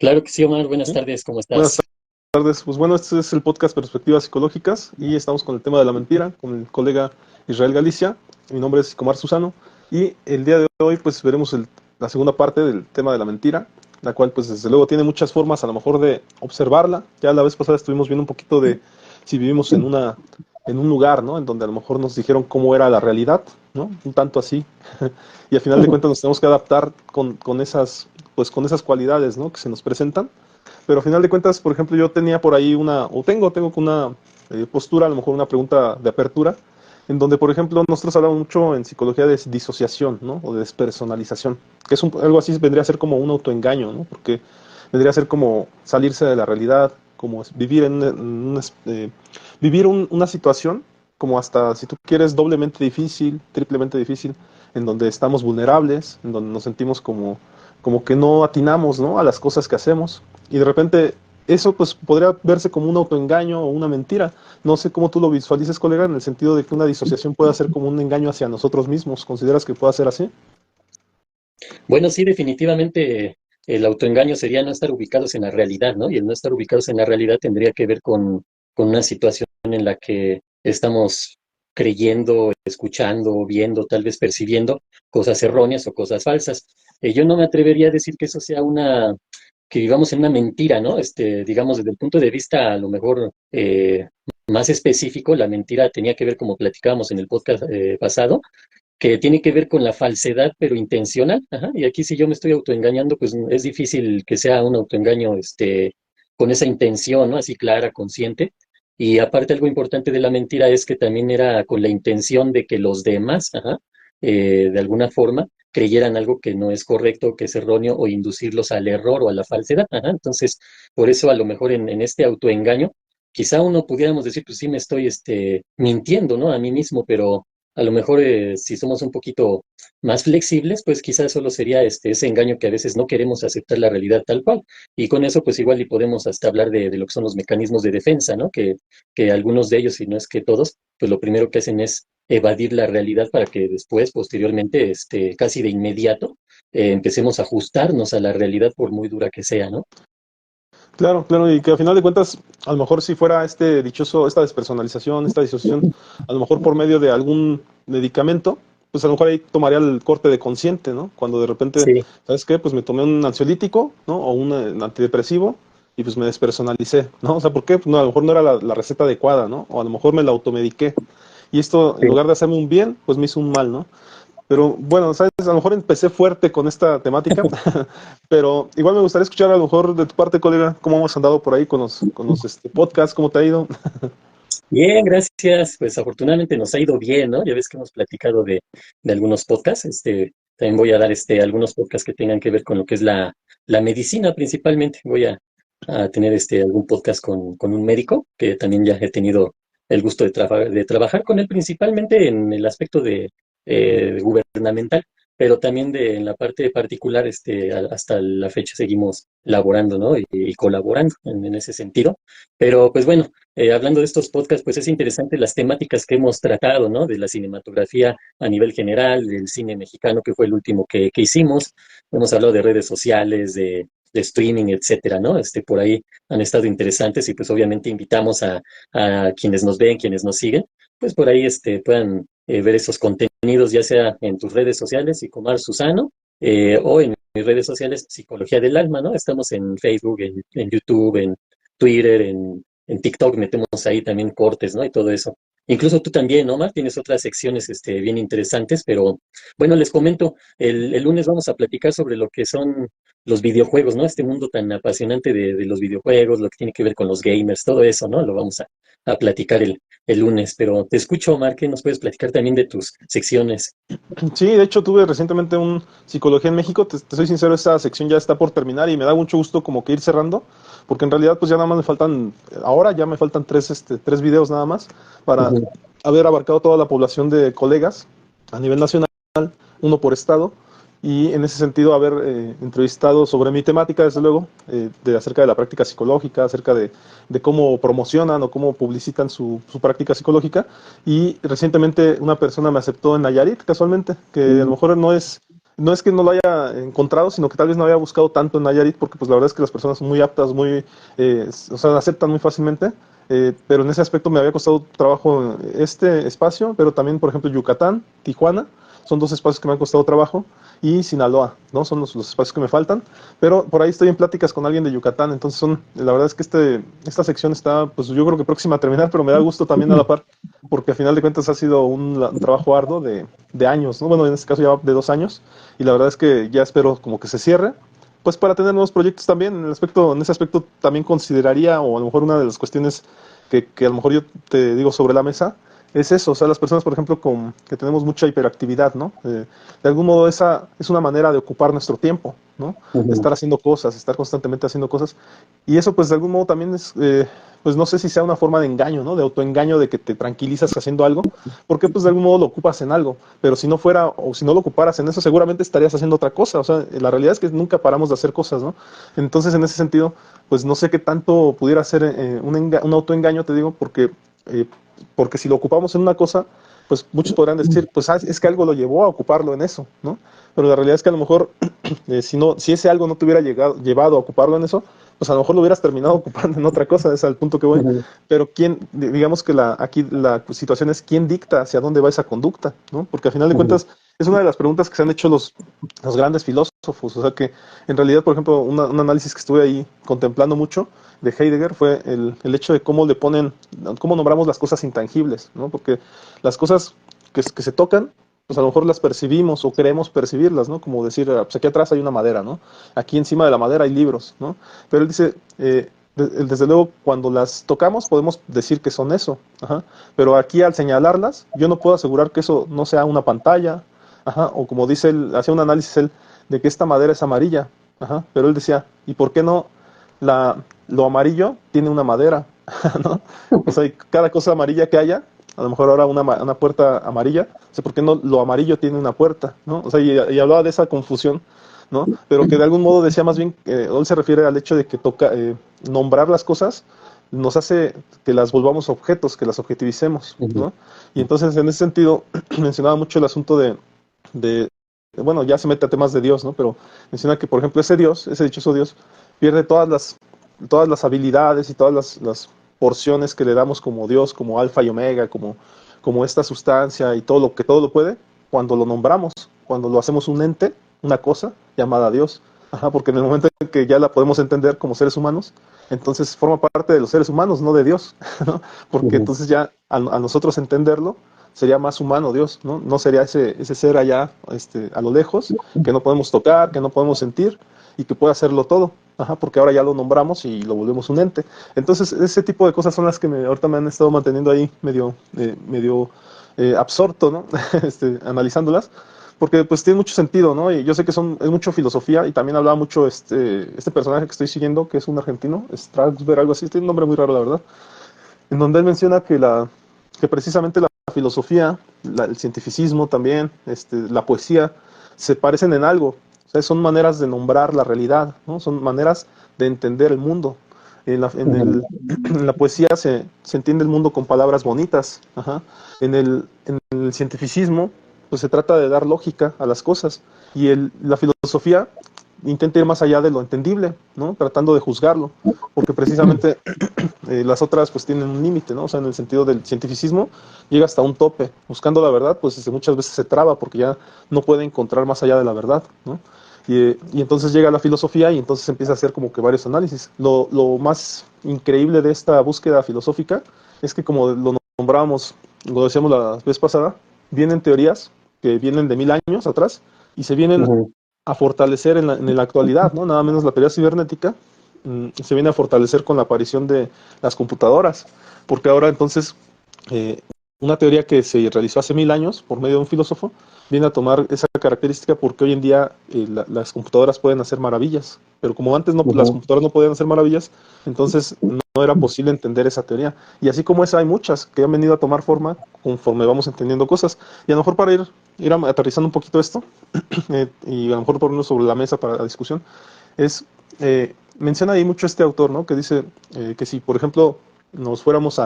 Claro que sí, Omar. Buenas ¿Sí? tardes, ¿cómo Buenas estás? tardes. Pues bueno, este es el podcast Perspectivas Psicológicas y estamos con el tema de la mentira con el colega Israel Galicia. Mi nombre es Comar Susano y el día de hoy pues veremos la segunda parte del tema de la mentira, la cual pues desde luego tiene muchas formas a lo mejor de observarla. Ya la vez pasada estuvimos viendo un poquito de si vivimos en un lugar, ¿no? En donde a lo mejor nos dijeron cómo era la realidad, ¿no? Un tanto así. Y al final de cuentas nos tenemos que adaptar con esas cualidades, ¿no? Que se nos presentan, pero a final de cuentas, por ejemplo, yo tenía por ahí tengo una postura, a lo mejor una pregunta de apertura, en donde, por ejemplo, nosotros hablamos mucho en psicología de disociación, ¿no? O de despersonalización, que es algo así, vendría a ser como un autoengaño, ¿no? Porque vendría a ser como salirse de la realidad, como vivir una situación como hasta, si tú quieres, doblemente difícil, triplemente difícil, en donde estamos vulnerables, en donde nos sentimos como que no atinamos, ¿no? A las cosas que hacemos. Y de repente eso pues podría verse como un autoengaño o una mentira. No sé cómo tú lo visualices, colega, en el sentido de que una disociación pueda ser como un engaño hacia nosotros mismos. ¿Consideras que pueda ser así? Bueno, sí, definitivamente el autoengaño sería no estar ubicados en la realidad, ¿no? Y el no estar ubicados en la realidad tendría que ver con una situación en la que estamos creyendo, escuchando, viendo, tal vez percibiendo cosas erróneas o cosas falsas. Yo no me atrevería a decir que eso sea que vivamos en una mentira, ¿no? Digamos, desde el punto de vista a lo mejor más específico, la mentira tenía que ver, como platicábamos en el podcast pasado, que tiene que ver con la falsedad, pero intencional. Ajá. Y aquí si yo me estoy autoengañando, pues es difícil que sea un autoengaño, con esa intención, ¿no? Así clara, consciente. Y aparte algo importante de la mentira es que también era con la intención de que los demás, ajá, de alguna forma, creyeran algo que no es correcto, que es erróneo, o inducirlos al error o a la falsedad. Ajá. Entonces, por eso a lo mejor en este autoengaño, quizá uno pudiéramos decir, pues sí me estoy, mintiendo, ¿no? A mí mismo, pero a lo mejor si somos un poquito más flexibles, pues quizás solo sería ese engaño que a veces no queremos aceptar la realidad tal cual. Y con eso, pues igual y podemos hasta hablar de lo que son los mecanismos de defensa, ¿no? Que algunos de ellos, si no es que todos, pues lo primero que hacen es evadir la realidad para que después, posteriormente, casi de inmediato, empecemos a ajustarnos a la realidad por muy dura que sea, ¿no? Claro, claro, y que al final de cuentas, a lo mejor si fuera esta despersonalización, esta disociación, a lo mejor por medio de algún medicamento, pues a lo mejor ahí tomaría el corte de consciente, ¿no? Cuando de repente, Sí. ¿sabes qué? Pues me tomé un ansiolítico, ¿no? O un antidepresivo y pues me despersonalicé, ¿no? O sea, ¿por qué? Pues no, a lo mejor no era la receta adecuada, ¿no? O a lo mejor me la automediqué. Y esto, en Sí. lugar de hacerme un bien, pues me hizo un mal, ¿no? Pero bueno, sabes, a lo mejor empecé fuerte con esta temática, pero igual me gustaría escuchar a lo mejor de tu parte, colega, cómo hemos andado por ahí con los podcasts, cómo te ha ido. Bien, gracias. Pues afortunadamente nos ha ido bien, ¿no? Ya ves que hemos platicado de algunos podcasts. También voy a dar algunos podcasts que tengan que ver con lo que es la medicina principalmente. Voy a tener algún podcast con un médico, que también ya he tenido el gusto de trabajar con él principalmente en el aspecto gubernamental, pero también en la parte particular, hasta la fecha seguimos laborando, ¿no? Y colaborando en ese sentido. Pero pues bueno. Hablando de estos podcasts, pues es interesante las temáticas que hemos tratado, ¿no? De la cinematografía a nivel general, del cine mexicano, que fue el último que hicimos. Hemos hablado de redes sociales, de streaming, etcétera, ¿no? Por ahí han estado interesantes y pues obviamente invitamos a quienes nos ven, quienes nos siguen, pues por ahí puedan ver esos contenidos, ya sea en tus redes sociales, Psicomar Susano, o en mis redes sociales, Psicología del Alma, ¿no? Estamos en Facebook, en YouTube, en Twitter, en TikTok metemos ahí también cortes, ¿no? Y todo eso. Incluso tú también, Omar, tienes otras secciones bien interesantes, pero bueno, les comento, el lunes vamos a platicar sobre lo que son los videojuegos, ¿no? Este mundo tan apasionante de los videojuegos, lo que tiene que ver con los gamers, todo eso, ¿no? Lo vamos a platicar el lunes, pero te escucho, Omar, que nos puedes platicar también de tus secciones. Sí, de hecho tuve recientemente un Psicología en México, te soy sincero, esta sección ya está por terminar y me da mucho gusto como que ir cerrando, porque en realidad pues ya nada más me faltan, ahora ya me faltan tres videos nada más para Ujú. haber abarcado toda la población de colegas a nivel nacional, uno por estado, y en ese sentido haber entrevistado sobre mi temática, desde luego, acerca de la práctica psicológica, de cómo promocionan o cómo publicitan su práctica psicológica. Y recientemente una persona me aceptó en Nayarit, casualmente, que a lo mejor no es no es que no lo haya encontrado, sino que tal vez no había buscado tanto en Nayarit, porque pues la verdad es que las personas son muy aptas, o sea, aceptan muy fácilmente, pero en ese aspecto me había costado trabajo este espacio, pero también, por ejemplo, Yucatán, Tijuana, son dos espacios que me han costado trabajo, y Sinaloa, ¿no? Son los espacios que me faltan, pero por ahí estoy en pláticas con alguien de Yucatán, entonces la verdad es que esta sección está, pues yo creo que próxima a terminar, pero me da gusto también a la par, porque al final de cuentas ha sido un trabajo arduo de años, ¿no? Bueno, en este caso ya de 2 años, y la verdad es que ya espero como que se cierre, pues para tener nuevos proyectos también, en ese aspecto también consideraría, o a lo mejor una de las cuestiones que a lo mejor yo te digo sobre la mesa, es eso, o sea, las personas, por ejemplo, que tenemos mucha hiperactividad, ¿no? De algún modo esa es una manera de ocupar nuestro tiempo, ¿no? De Ujú. estar haciendo cosas, estar constantemente haciendo cosas, y eso pues de algún modo también es, pues no sé si sea una forma de engaño, ¿no? De autoengaño, de que te tranquilizas haciendo algo, porque pues de algún modo lo ocupas en algo, pero si no fuera, o si no lo ocuparas en eso, seguramente estarías haciendo otra cosa, o sea, la realidad es que nunca paramos de hacer cosas, ¿no? Entonces, en ese sentido, pues no sé qué tanto pudiera ser un autoengaño, te digo, eh, porque si lo ocupamos en una cosa, pues muchos podrán decir, pues es que algo lo llevó a ocuparlo en eso, ¿no? Pero la realidad es que a lo mejor, si ese algo no te hubiera llevado a ocuparlo en eso, pues a lo mejor lo hubieras terminado ocupando en otra cosa, es al punto que voy. Ujú. Pero digamos que aquí la situación es quién dicta hacia dónde va esa conducta, ¿no? Porque al final de Ujú. cuentas es una de las preguntas que se han hecho los grandes filósofos. O sea que en realidad, por ejemplo, un análisis que estuve ahí contemplando mucho de Heidegger fue el hecho de cómo nombramos las cosas intangibles, ¿no? Porque las cosas que se tocan, pues a lo mejor las percibimos o queremos percibirlas, ¿no? Como decir, pues aquí atrás hay una madera, ¿no? Aquí encima de la madera hay libros, ¿no? Pero él dice, desde luego, cuando las tocamos podemos decir que son eso, ajá, pero aquí al señalarlas, yo no puedo asegurar que eso no sea una pantalla, ajá, o como dice él, hacía un análisis él de que esta madera es amarilla, ajá, pero él decía, ¿y por qué no lo amarillo tiene una madera? ¿No? O sea, y cada cosa amarilla que haya, a lo mejor ahora una puerta amarilla, o sea, ¿por qué no lo amarillo tiene una puerta? ¿No? O sea, y hablaba de esa confusión, ¿no? Pero que de algún modo decía más bien, él se refiere al hecho de que nombrar las cosas nos hace que las volvamos objetos, que las objetivicemos, Ujú. ¿no? Y entonces en ese sentido mencionaba mucho el asunto de, bueno, ya se mete a temas de Dios, ¿no? Pero menciona que, por ejemplo, ese Dios, ese dichoso Dios, pierde todas las habilidades y todas las porciones que le damos como Dios, como alfa y omega, como esta sustancia y todo lo puede, cuando lo nombramos, cuando lo hacemos un ente, una cosa llamada Dios. Ajá, porque en el momento en que ya la podemos entender como seres humanos, entonces forma parte de los seres humanos, no de Dios, ¿no? Porque Ujú. entonces ya a nosotros entenderlo sería más humano Dios, ¿no? No sería ese ser allá a lo lejos, que no podemos tocar, que no podemos sentir y que puede hacerlo todo. Ajá, porque ahora ya lo nombramos y lo volvemos un ente. Entonces, ese tipo de cosas son las que ahorita me han estado manteniendo ahí medio absorto, ¿no? Analizándolas, porque pues tiene mucho sentido, ¿no? Y yo sé que es mucho filosofía y también hablaba mucho este personaje que estoy siguiendo, que es un argentino, Strasberg, algo así, tiene un nombre muy raro, la verdad, en donde él menciona que precisamente la filosofía, el cientificismo también, la poesía, se parecen en algo. O sea, son maneras de nombrar la realidad, ¿no? Son maneras de entender el mundo. En la poesía se entiende el mundo con palabras bonitas. Ajá. En el cientificismo, pues se trata de dar lógica a las cosas. Y la filosofía intenta ir más allá de lo entendible, ¿no? Tratando de juzgarlo, porque precisamente las otras pues tienen un límite, ¿no? O sea, en el sentido del cientificismo llega hasta un tope. Buscando la verdad, pues muchas veces se traba porque ya no puede encontrar más allá de la verdad, ¿no? Y entonces llega la filosofía y entonces empieza a hacer como que varios análisis. Lo más increíble de esta búsqueda filosófica es que como lo nombrábamos, lo decíamos la vez pasada, vienen teorías que vienen de 1000 años atrás y se vienen Ujú. a fortalecer en la actualidad, ¿no? Nada menos la teoría cibernética se viene a fortalecer con la aparición de las computadoras, porque ahora entonces eh, una teoría que se realizó hace 1000 años por medio de un filósofo viene a tomar esa característica porque hoy en día las computadoras pueden hacer maravillas, pero como antes no, las Ujú. computadoras no podían hacer maravillas, entonces no era posible entender esa teoría. Y así como esa hay muchas que han venido a tomar forma conforme vamos entendiendo cosas. Y a lo mejor para ir aterrizando un poquito esto, y a lo mejor ponerlo sobre la mesa para la discusión, menciona ahí mucho este autor, ¿no? Que dice que si, por ejemplo, nos fuéramos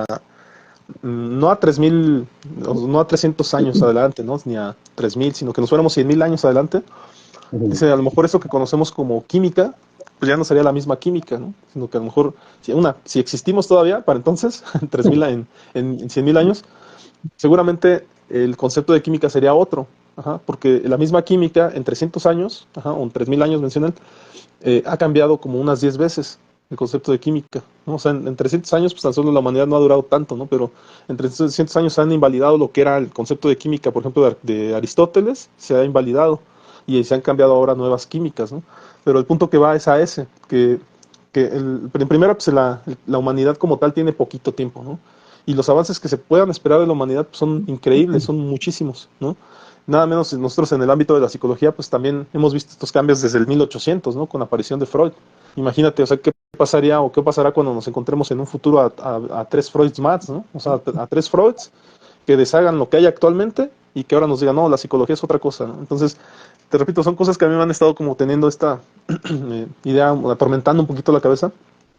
no a 3000, no a 300 años adelante, ¿no? Ni a 3000, sino que nos fuéramos 100.000 años adelante, Ujú. Dice, a lo mejor eso que conocemos como química, pues ya no sería la misma química, ¿no? Sino que a lo mejor, si existimos todavía, para entonces, en 3000, en 100.000 años, seguramente el concepto de química sería otro, ajá, porque la misma química en 300 años, ajá, o en 3000 años mencionan, ha cambiado como unas 10 veces el concepto de química, ¿no? O sea, en 300 años, pues tan solo la humanidad no ha durado tanto, ¿no? Pero en 300 años se han invalidado lo que era el concepto de química, por ejemplo, de Aristóteles, se ha invalidado y se han cambiado ahora nuevas químicas, ¿no? Pero el punto que va es a ese, en primera, pues la humanidad como tal tiene poquito tiempo, ¿no? Y los avances que se puedan esperar de la humanidad pues, son increíbles, son muchísimos, ¿no? Nada menos nosotros en el ámbito de la psicología, pues también hemos visto estos cambios desde el 1800, ¿no? Con la aparición de Freud. Imagínate, o sea, qué pasaría o qué pasará cuando nos encontremos en un futuro a tres Freuds más, ¿no? O sea, a tres Freuds que deshagan lo que hay actualmente y que ahora nos digan, no, la psicología es otra cosa, ¿no? Entonces, te repito, son cosas que a mí me han estado como teniendo esta idea, atormentando un poquito la cabeza,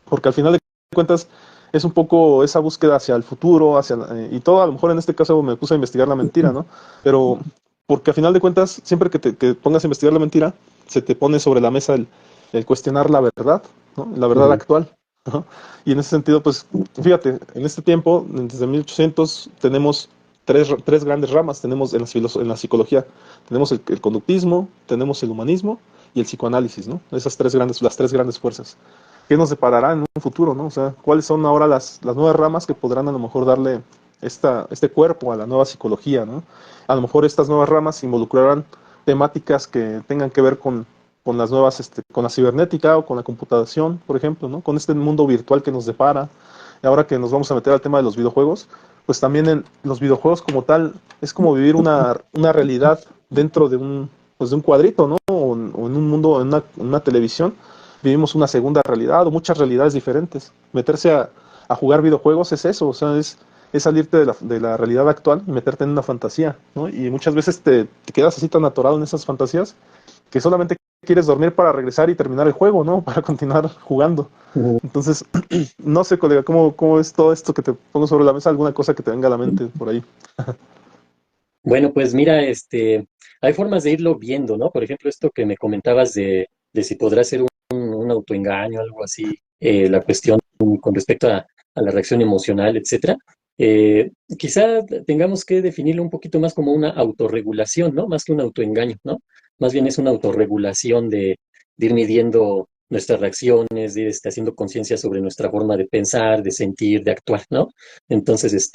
porque al final de cuentas es un poco esa búsqueda hacia el futuro, y todo, a lo mejor en este caso me puse a investigar la mentira, ¿no? Pero porque al final de cuentas, siempre que pongas a investigar la mentira, se te pone sobre la mesa el cuestionar la verdad, ¿no? La verdad Ujú. actual. ¿No? Y en ese sentido, pues, fíjate, en este tiempo, desde 1800, tenemos tres grandes ramas, tenemos en la psicología, tenemos el conductismo, tenemos el humanismo y el psicoanálisis, ¿no? Las tres grandes fuerzas. ¿Qué nos deparará en un futuro, ¿no? O sea, ¿cuáles son ahora las nuevas ramas que podrán a lo mejor darle este cuerpo a la nueva psicología, ¿no? A lo mejor estas nuevas ramas involucrarán temáticas que tengan que ver con las nuevas, con la cibernética o con la computación, por ejemplo, ¿no? Con este mundo virtual que nos depara. Y ahora que nos vamos a meter al tema de los videojuegos, pues también en los videojuegos como tal es como vivir una realidad dentro pues de un cuadrito, ¿no? O en un mundo, en una televisión, vivimos una segunda realidad o muchas realidades diferentes. Meterse a jugar videojuegos es eso, o sea, es salirte de la realidad actual y meterte en una fantasía, ¿no? Y muchas veces te quedas así tan atorado en esas fantasías que solamente quieres dormir para regresar y terminar el juego, ¿no? Para continuar jugando. Ujú. Entonces, no sé, colega, ¿cómo es todo esto que te pongo sobre la mesa? ¿Alguna cosa que te venga a la mente por ahí? Bueno, pues mira, hay formas de irlo viendo, ¿no? Por ejemplo, esto que me comentabas de si podrá ser un autoengaño, algo así, la cuestión con respecto a la reacción emocional, etcétera. Quizá tengamos que definirlo un poquito más como una autorregulación, ¿no? Más que un autoengaño, ¿no? Más bien es una autorregulación de ir midiendo nuestras reacciones, de ir haciendo conciencia sobre nuestra forma de pensar, de sentir, de actuar, ¿no? Entonces,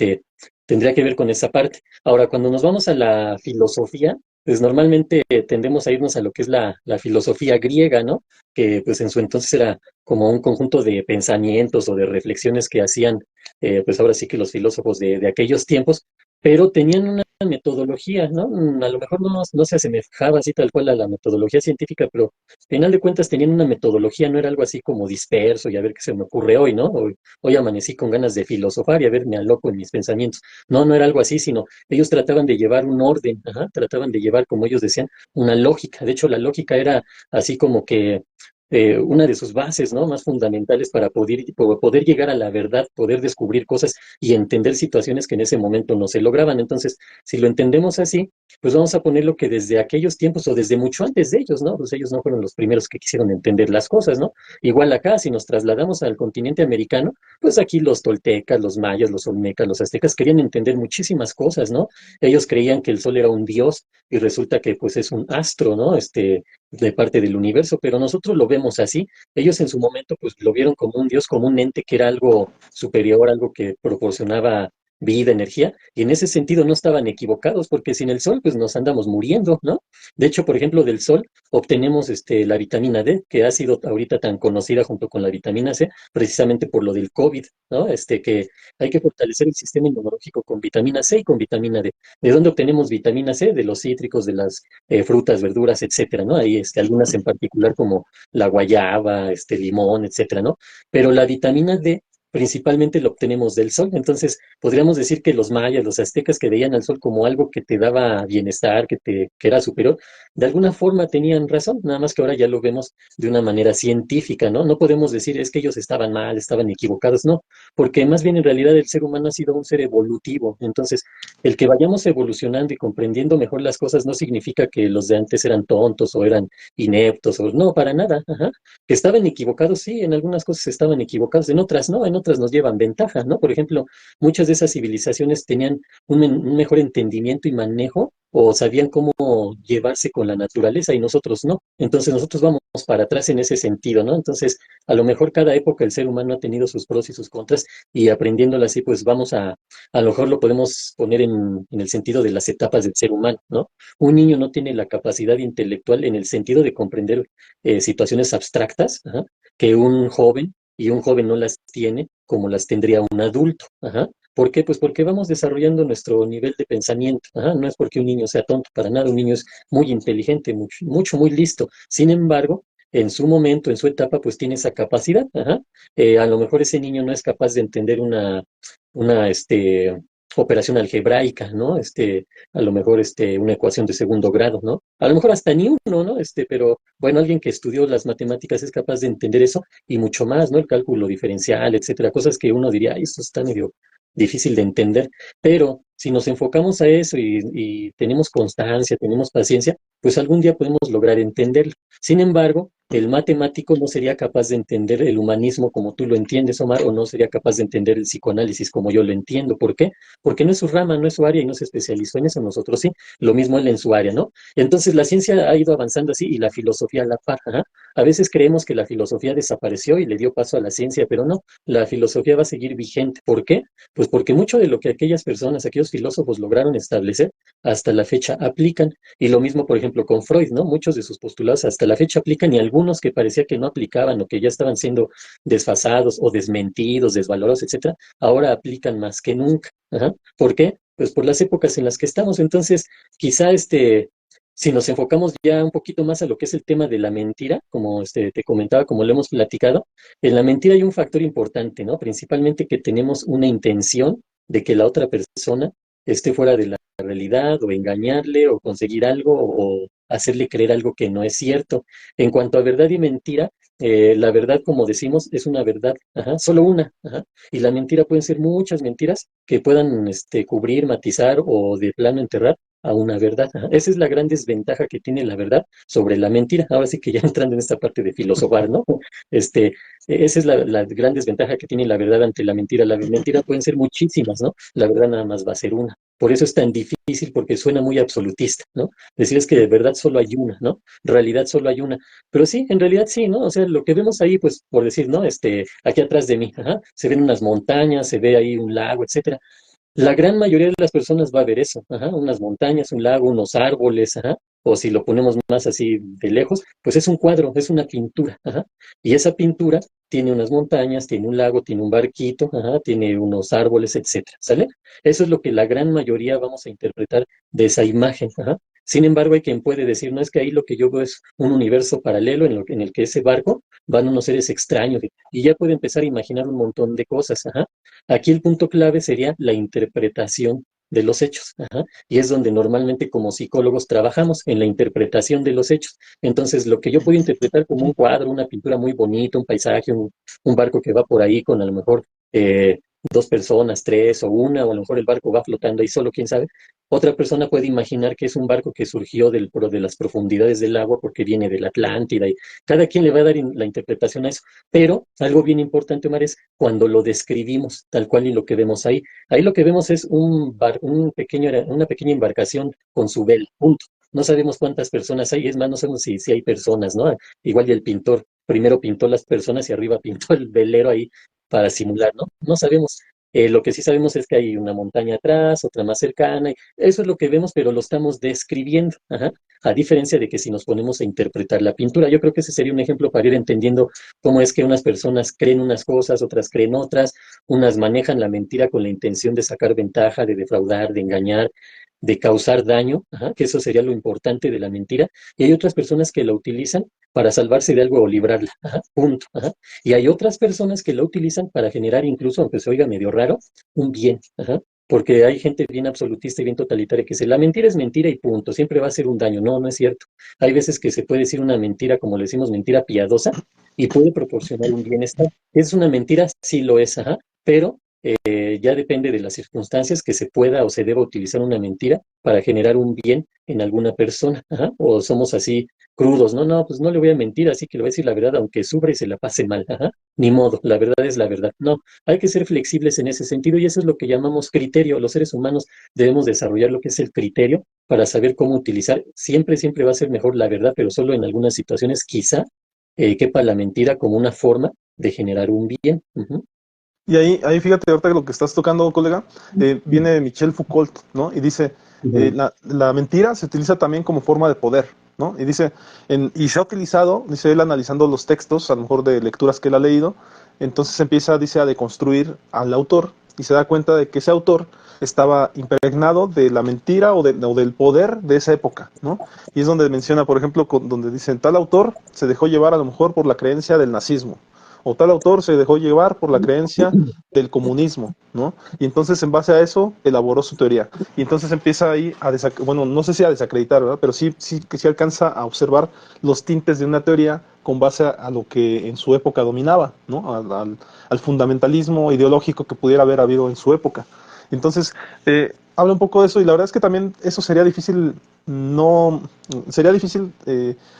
tendría que ver con esa parte. Ahora, cuando nos vamos a la filosofía, pues normalmente tendemos a irnos a lo que es la filosofía griega, ¿no? Que pues en su entonces era como un conjunto de pensamientos o de reflexiones que hacían, pues ahora sí que los filósofos de aquellos tiempos, pero tenían una metodología, ¿no? A lo mejor no se asemejaba así tal cual a la metodología científica, pero al final de cuentas tenían una metodología, no era algo así como disperso y a ver qué se me ocurre hoy, ¿no? Hoy amanecí con ganas de filosofar y a ver, me aloco en mis pensamientos. No, no era algo así, sino ellos trataban de llevar un orden, ajá, trataban de llevar, como ellos decían, una lógica. De hecho, la lógica era así como que una de sus bases, ¿no? Más fundamentales para poder llegar a la verdad, poder descubrir cosas y entender situaciones que en ese momento no se lograban. Entonces, si lo entendemos así, pues vamos a ponerlo que desde aquellos tiempos o desde mucho antes de ellos, ¿no? Pues ellos no fueron los primeros que quisieron entender las cosas, ¿no? Igual acá, si nos trasladamos al continente americano, pues aquí los toltecas, los mayas, los olmecas, los aztecas querían entender muchísimas cosas, ¿no? Ellos creían que el sol era un dios y resulta que pues es un astro, ¿no? De parte del universo, pero nosotros lo vemos así. Ellos en su momento pues lo vieron como un dios, como un ente que era algo superior, algo que proporcionaba vida, energía, y en ese sentido no estaban equivocados, porque sin el sol pues nos andamos muriendo, ¿no? De hecho, por ejemplo, del sol obtenemos la vitamina D, que ha sido ahorita tan conocida junto con la vitamina C, precisamente por lo del COVID, ¿no? Que hay que fortalecer el sistema inmunológico con vitamina C y con vitamina D. ¿De dónde obtenemos vitamina C? De los cítricos, de las frutas, verduras, etcétera, ¿no? Hay algunas en particular como la guayaba, limón, etcétera, ¿no? Pero la vitamina D principalmente lo obtenemos del sol. Entonces, podríamos decir que los mayas, los aztecas que veían al sol como algo que te daba bienestar, que era superior, de alguna forma tenían razón, nada más que ahora ya lo vemos de una manera científica, ¿no? No podemos decir es que ellos estaban mal, estaban equivocados, no, porque más bien en realidad el ser humano ha sido un ser evolutivo. Entonces, el que vayamos evolucionando y comprendiendo mejor las cosas no significa que los de antes eran tontos o eran ineptos, o no, para nada. Ajá. Que estaban equivocados, sí, en algunas cosas estaban equivocados, en otras no, en otras nos llevan ventaja, ¿no? Por ejemplo, muchas de esas civilizaciones tenían un mejor entendimiento y manejo o sabían cómo llevarse con la naturaleza y nosotros no. Entonces nosotros vamos para atrás en ese sentido, ¿no? Entonces, a lo mejor cada época el ser humano ha tenido sus pros y sus contras y aprendiéndolo así, pues vamos a lo mejor lo podemos poner en el sentido de las etapas del ser humano, ¿no? Un niño no tiene la capacidad intelectual en el sentido de comprender situaciones abstractas, ajá, que un joven, y un joven no las tiene como las tendría un adulto. Ajá. ¿Por qué? Pues porque vamos desarrollando nuestro nivel de pensamiento. Ajá. No es porque un niño sea tonto, para nada, un niño es muy inteligente, mucho, mucho, muy listo. Sin embargo, en su momento, en su etapa, pues tiene esa capacidad. Ajá. A lo mejor ese niño no es capaz de entender una operación algebraica, ¿no? A lo mejor una ecuación de segundo grado, ¿no? A lo mejor hasta ni uno, ¿no? Pero bueno, alguien que estudió las matemáticas es capaz de entender eso y mucho más, ¿no? El cálculo diferencial, etcétera, cosas que uno diría, ay, esto está medio difícil de entender, pero si nos enfocamos a eso y tenemos constancia, tenemos paciencia, pues algún día podemos lograr entenderlo. Sin embargo, el matemático no sería capaz de entender el humanismo como tú lo entiendes, Omar, o no sería capaz de entender el psicoanálisis como yo lo entiendo. ¿Por qué? Porque no es su rama, no es su área y no se especializó en eso. Nosotros sí, lo mismo él en su área, ¿no? Entonces la ciencia ha ido avanzando así y la filosofía a la par. Ajá. A veces creemos que la filosofía desapareció y le dio paso a la ciencia, pero no, la filosofía va a seguir vigente. ¿Por qué? Pues porque mucho de lo que aquellas personas, aquellos filósofos lograron establecer, hasta la fecha aplican. Y lo mismo, por ejemplo, con Freud, ¿no? Muchos de sus postulados hasta la fecha aplican y algunos que parecía que no aplicaban o que ya estaban siendo desfasados o desmentidos, desvalorados, etcétera, ahora aplican más que nunca. Ajá. ¿Por qué? Pues por las épocas en las que estamos. Entonces, quizá si nos enfocamos ya un poquito más a lo que es el tema de la mentira, como te comentaba, como lo hemos platicado, en la mentira hay un factor importante, ¿no? Principalmente que tenemos una intención de que la otra persona esté fuera de la realidad o engañarle o conseguir algo o hacerle creer algo que no es cierto. En cuanto a verdad y mentira, la verdad, como decimos, es una verdad, ajá, solo una, ajá, y la mentira pueden ser muchas mentiras que puedan cubrir, matizar o de plano enterrar a una verdad. Ajá. Esa es la gran desventaja que tiene la verdad sobre la mentira. Ahora sí que ya entrando en esta parte de filosofar, ¿no? Esa es la gran desventaja que tiene la verdad ante la mentira. La mentira pueden ser muchísimas, ¿no? La verdad nada más va a ser una. Por eso es tan difícil, porque suena muy absolutista, ¿no? Decir es que de verdad solo hay una, ¿no? Realidad solo hay una. Pero sí, en realidad sí, ¿no? O sea, lo que vemos ahí, pues, por decir, ¿no? Aquí atrás de mí, ajá, se ven unas montañas, se ve ahí un lago, etcétera. La gran mayoría de las personas va a ver eso, ajá, unas montañas, un lago, unos árboles, ajá, o si lo ponemos más así de lejos, pues es un cuadro, es una pintura, ajá, y esa pintura tiene unas montañas, tiene un lago, tiene un barquito, ajá, tiene unos árboles, etcétera, ¿sale? Eso es lo que la gran mayoría vamos a interpretar de esa imagen, ajá. Sin embargo, hay quien puede decir, no es que ahí lo que yo veo es un universo paralelo en el que ese barco van unos seres extraños, y ya puede empezar a imaginar un montón de cosas, ajá. Aquí el punto clave sería la interpretación de los hechos, ajá, y es donde normalmente como psicólogos trabajamos en la interpretación de los hechos. Entonces, lo que yo puedo interpretar como un cuadro, una pintura muy bonita, un paisaje, un barco que va por ahí con a lo mejor dos personas, tres o una, o a lo mejor el barco va flotando ahí solo, quién sabe. Otra persona puede imaginar que es un barco que surgió de las profundidades del agua porque viene de la Atlántida y cada quien le va a dar la interpretación a eso. Pero algo bien importante, Omar, es cuando lo describimos tal cual y lo que vemos ahí. Ahí lo que vemos es una pequeña embarcación con su vela, punto. No sabemos cuántas personas hay, es más, no sabemos si hay personas, ¿no? Igual y el pintor primero pintó las personas y arriba pintó el velero ahí para simular, ¿no? No sabemos. Lo que sí sabemos es que hay una montaña atrás, otra más cercana, y eso es lo que vemos, pero lo estamos describiendo, ajá. A diferencia de que si nos ponemos a interpretar la pintura, yo creo que ese sería un ejemplo para ir entendiendo cómo es que unas personas creen unas cosas, otras creen otras, unas manejan la mentira con la intención de sacar ventaja, de defraudar, de engañar, de causar daño, ajá, que eso sería lo importante de la mentira, y hay otras personas que la utilizan para salvarse de algo o librarla, ajá, punto, ajá. Y hay otras personas que la utilizan para generar incluso, aunque se oiga medio raro, un bien, ajá. Porque hay gente bien absolutista y bien totalitaria que dice, la mentira es mentira y punto, siempre va a ser un daño. No, no es cierto. Hay veces que se puede decir una mentira, como le decimos, mentira piadosa, y puede proporcionar un bienestar. ¿Es una mentira? Sí lo es, ajá, pero ya depende de las circunstancias que se pueda o se deba utilizar una mentira para generar un bien en alguna persona, ajá, o somos así crudos, no, no, pues no le voy a mentir, así que le voy a decir la verdad, aunque sufra y se la pase mal, ajá, ni modo, la verdad es la verdad. No, hay que ser flexibles en ese sentido y eso es lo que llamamos criterio. Los seres humanos debemos desarrollar lo que es el criterio para saber cómo utilizar. Siempre, siempre va a ser mejor la verdad, pero solo en algunas situaciones quizá quepa la mentira como una forma de generar un bien. Ujú. Y ahí fíjate, ahorita lo que estás tocando, colega, viene Michel Foucault, ¿no? Y dice, Ujú. la mentira se utiliza también como forma de poder, ¿no? Y dice, y se ha utilizado, dice él, analizando los textos, a lo mejor de lecturas que él ha leído, entonces empieza, dice, a deconstruir al autor y se da cuenta de que ese autor estaba impregnado de la mentira o del poder de esa época, ¿no? Y es donde menciona, por ejemplo, donde dicen, tal autor se dejó llevar a lo mejor por la creencia del nazismo, o tal autor se dejó llevar por la creencia del comunismo, ¿no? Y entonces en base a eso elaboró su teoría. Y entonces empieza ahí bueno, no sé si a desacreditar, ¿verdad? Pero sí que sí alcanza a observar los tintes de una teoría con base a lo que en su época dominaba, ¿no? Al fundamentalismo ideológico que pudiera haber habido en su época. Entonces, habla un poco de eso y la verdad es que también eso sería difícil, no, sería difícil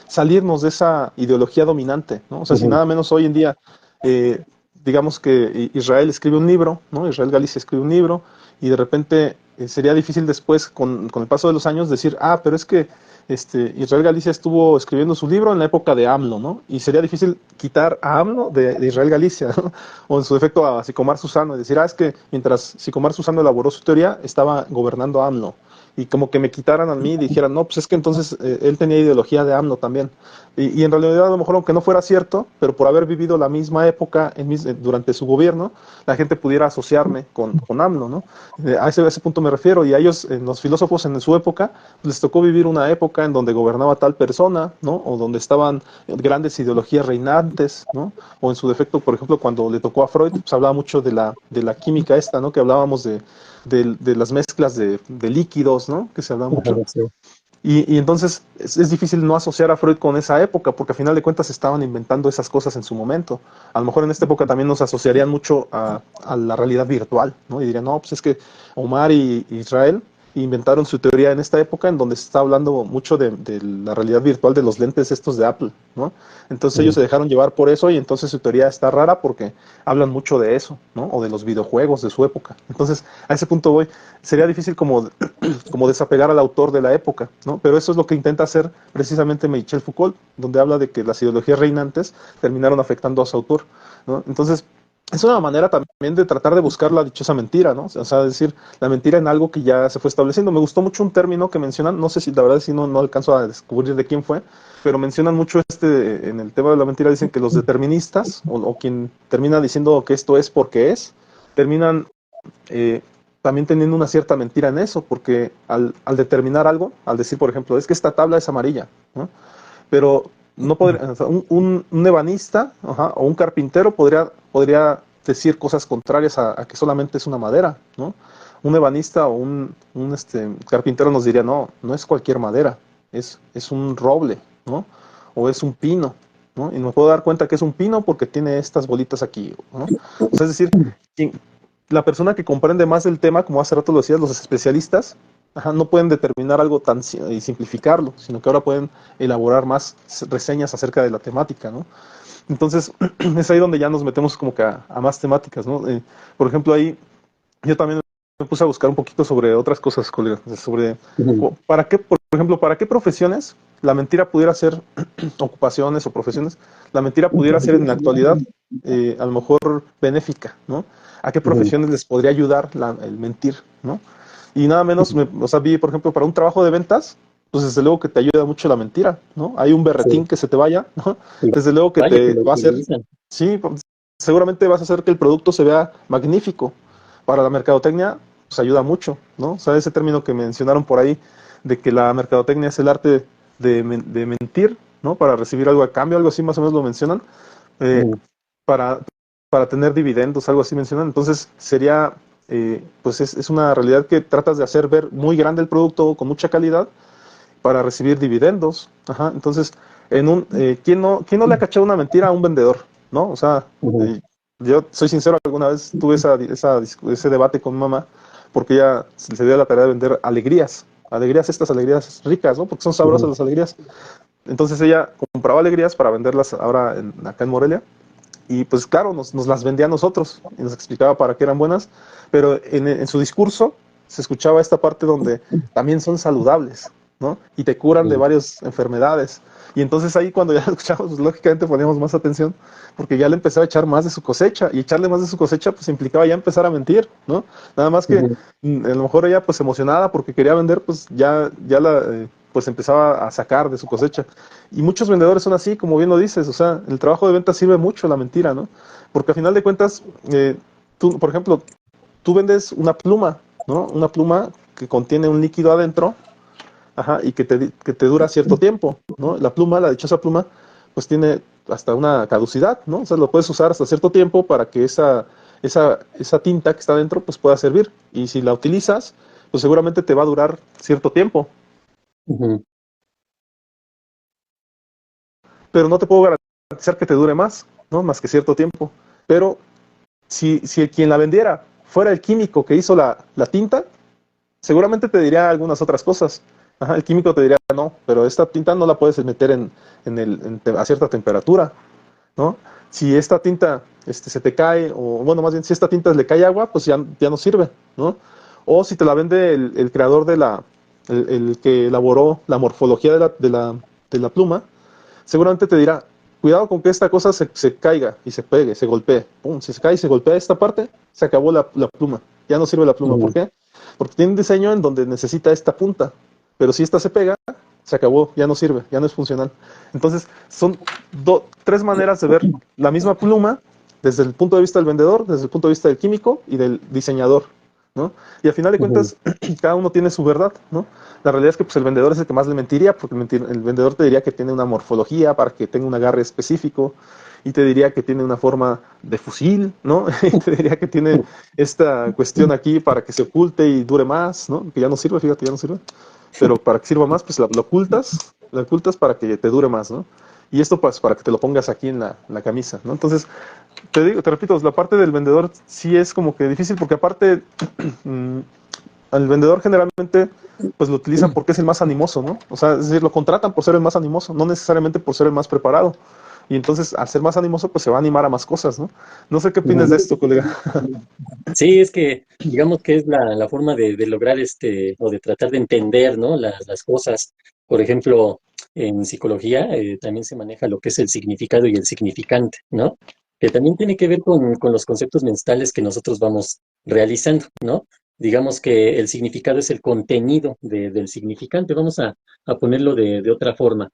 salirnos de esa ideología dominante, ¿no? O sea, si Ujú. nada menos hoy en día, eh, digamos que Israel escribe un libro, ¿no? Israel Galicia escribe un libro y de repente sería difícil después, con el paso de los años, decir, pero es que Israel Galicia estuvo escribiendo su libro en la época de AMLO, ¿no? Y sería difícil quitar a AMLO de Israel Galicia, ¿no? O en su defecto a Sicomar Susano, y decir, es que mientras Sicomar Susano elaboró su teoría, estaba gobernando AMLO. Y como que me quitaran a mí y dijeran, no, pues es que entonces él tenía ideología de AMLO también. Y en realidad a lo mejor aunque no fuera cierto, pero por haber vivido la misma época durante su gobierno, la gente pudiera asociarme con AMLO, ¿no? A ese punto me refiero, y a ellos, los filósofos en su época, les tocó vivir una época en donde gobernaba tal persona, ¿no? O donde estaban grandes ideologías reinantes, ¿no? O en su defecto, por ejemplo, cuando le tocó a Freud, pues hablaba mucho de la química esta, ¿no? Que hablábamos de las mezclas de líquidos, ¿no? Que se hablaba Ajá, mucho. sí. Y entonces es difícil no asociar a Freud con esa época, porque a final de cuentas estaban inventando esas cosas en su momento. A lo mejor en esta época también nos asociarían mucho a la realidad virtual, ¿no? Y dirían, no, pues es que Omar y Israel inventaron su teoría en esta época en donde se está hablando mucho de la realidad virtual de los lentes estos de Apple, ¿no? Entonces ellos Ujú. se dejaron llevar por eso y entonces su teoría está rara porque hablan mucho de eso, ¿no? O de los videojuegos de su época. Entonces, a ese punto voy. Sería difícil como desapegar al autor de la época, ¿no? Pero eso es lo que intenta hacer precisamente Michel Foucault, donde habla de que las ideologías reinantes terminaron afectando a su autor, ¿no? Entonces, es una manera también de tratar de buscar la dichosa mentira, ¿no? O sea, decir la mentira en algo que ya se fue estableciendo. Me gustó mucho un término que mencionan, no sé si la verdad si no alcanzo a descubrir de quién fue, pero mencionan mucho en el tema de la mentira, dicen que los deterministas, o quien termina diciendo que esto es porque es, terminan eh, también teniendo una cierta mentira en eso, porque al determinar algo, al decir, por ejemplo, es que esta tabla es amarilla, ¿no? Pero no podría, o sea, un ebanista, ajá, o un carpintero podría decir cosas contrarias a que solamente es una madera, ¿no? Un ebanista o un carpintero nos diría, no, no es cualquier madera, es un roble, ¿no? O es un pino, ¿no? Y me puedo dar cuenta que es un pino porque tiene estas bolitas aquí, ¿no? O sea, es decir, quien, la persona que comprende más del tema, como hace rato lo decías, los especialistas, ajá, no pueden determinar algo y simplificarlo, sino que ahora pueden elaborar más reseñas acerca de la temática, ¿no? Entonces, es ahí donde ya nos metemos como que a más temáticas, ¿no? Por ejemplo, ahí yo también me puse a buscar un poquito sobre otras cosas, colega, sobre Ujú. para qué, por ejemplo, para qué profesiones la mentira pudiera ser ocupaciones o profesiones, la mentira pudiera ser en la actualidad a lo mejor benéfica, ¿no? ¿A qué Ujú. profesiones les podría ayudar el mentir, ¿no? Y nada menos, o sea, vi, por ejemplo, para un trabajo de ventas, pues desde luego que te ayuda mucho la mentira, ¿no? Hay un berretín Sí. que se te vaya, ¿no? Y Desde luego que vaya que te lo va a hacer, utilizan. sí, seguramente vas a hacer que el producto se vea magnífico. Para la mercadotecnia, pues ayuda mucho, ¿no? O sea, ese término que mencionaron por ahí, de que la mercadotecnia es el arte de mentir, ¿no? Para recibir algo a cambio, algo así más o menos lo mencionan, eh, Mm, para, para tener dividendos, algo así mencionan. Entonces sería, pues es una realidad que tratas de hacer ver muy grande el producto con mucha calidad para recibir dividendos. Ajá. Entonces, ¿quién no le ha cachado una mentira a un vendedor? ¿No? O sea, ujú, yo soy sincero, alguna vez tuve ese debate con mi mamá, porque ella se dio la tarea de vender alegrías, estas alegrías ricas, ¿no? Porque son sabrosas ujú, las alegrías. Entonces ella compraba alegrías para venderlas ahora acá en Morelia. Y pues claro, nos las vendía a nosotros y nos explicaba para qué eran buenas, pero en su discurso se escuchaba esta parte donde también son saludables, ¿no? Y te curan de sí, varias enfermedades. Y entonces ahí cuando ya lo escuchamos, pues lógicamente poníamos más atención, porque ya le empezaba a echar más de su cosecha, y echarle más de su cosecha pues implicaba ya empezar a mentir, ¿no? Nada más que ujú, a lo mejor ella pues emocionada porque quería vender, pues pues empezaba a sacar de su cosecha. Y muchos vendedores son así, como bien lo dices, o sea, el trabajo de venta sirve mucho la mentira, ¿no? Porque al final de cuentas, tú, por ejemplo, tú vendes una pluma, ¿no? Una pluma que contiene un líquido adentro, ajá, y que te dura cierto tiempo, ¿no? La pluma, la dichosa pluma, pues tiene hasta una caducidad, ¿no? O sea, lo puedes usar hasta cierto tiempo para que esa tinta que está dentro, pues pueda servir. Y si la utilizas, pues seguramente te va a durar cierto tiempo. ujú, Pero no te puedo garantizar que te dure más, ¿no? Más que cierto tiempo. Pero si quien la vendiera fuera el químico que hizo la tinta, seguramente te diría algunas otras cosas. Ajá, el químico te diría, no, pero esta tinta no la puedes meter a cierta temperatura, ¿no? Si esta tinta se te cae, o bueno, más bien, si esta tinta le cae agua, pues ya no sirve, ¿no? O si te la vende el creador el que elaboró la morfología de la pluma, seguramente te dirá, cuidado con que esta cosa se caiga y se pegue, se golpee. Pum, si se cae y se golpea esta parte, se acabó la pluma. Ya no sirve la pluma. ¿Por ujú, qué? Porque tiene un diseño en donde necesita esta punta. Pero si esta se pega, se acabó, ya no sirve, ya no es funcional. Entonces, son tres maneras de ver la misma pluma desde el punto de vista del vendedor, desde el punto de vista del químico y del diseñador, ¿no? Y al final de ujú, cuentas, cada uno tiene su verdad, ¿no? La realidad es que pues, el vendedor es el que más le mentiría, porque el vendedor te diría que tiene una morfología para que tenga un agarre específico, y te diría que tiene una forma de fusil, ¿no? Y te diría que tiene esta cuestión aquí para que se oculte y dure más, ¿no? Que ya no sirve, fíjate, ya no sirve. Pero para que sirva más, pues la ocultas para que te dure más, ¿no? Y esto pues para que te lo pongas aquí en la camisa, ¿no? Entonces, te repito, la parte del vendedor sí es como que difícil porque aparte al vendedor generalmente pues lo utilizan porque es el más animoso, ¿no? O sea, es decir, lo contratan por ser el más animoso, no necesariamente por ser el más preparado. Y entonces, al ser más animoso, pues se va a animar a más cosas, ¿no? No sé qué opinas de ujú. esto, colega. Sí, es que digamos que es la forma de lograr o de tratar de entender, ¿no? Las cosas. Por ejemplo, en psicología también se maneja lo que es el significado y el significante, ¿no? Que también tiene que ver con los conceptos mentales que nosotros vamos realizando, ¿no? Digamos que el significado es el contenido del significante. Vamos a ponerlo de otra forma.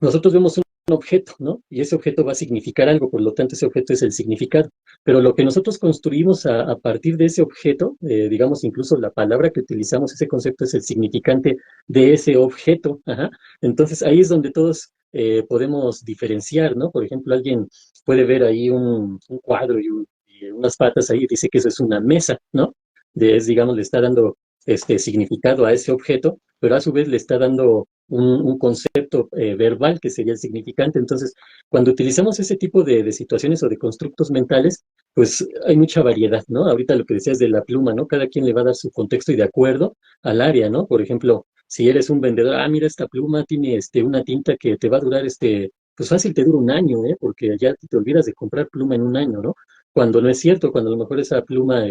Nosotros vemos un objeto, ¿no? Y ese objeto va a significar algo, por lo tanto ese objeto es el significado. Pero lo que nosotros construimos a partir de ese objeto, digamos incluso la palabra que utilizamos, ese concepto es el significante de ese objeto. Ajá. Entonces ahí es donde todos podemos diferenciar, ¿no? Por ejemplo, alguien puede ver ahí un cuadro y unas patas ahí y dice que eso es una mesa, ¿no? Digamos, le está dando este significado a ese objeto, pero a su vez le está dando un concepto verbal que sería el significante. Entonces, cuando utilizamos ese tipo de situaciones o de constructos mentales, pues hay mucha variedad, ¿no? Ahorita lo que decías de la pluma, ¿no? Cada quien le va a dar su contexto y de acuerdo al área, ¿no? Por ejemplo, si eres un vendedor, mira, esta pluma tiene una tinta que te va a durar pues fácil te dura un año, ¿eh? Porque ya te olvidas de comprar pluma en un año, ¿no? Cuando no es cierto, cuando a lo mejor esa pluma,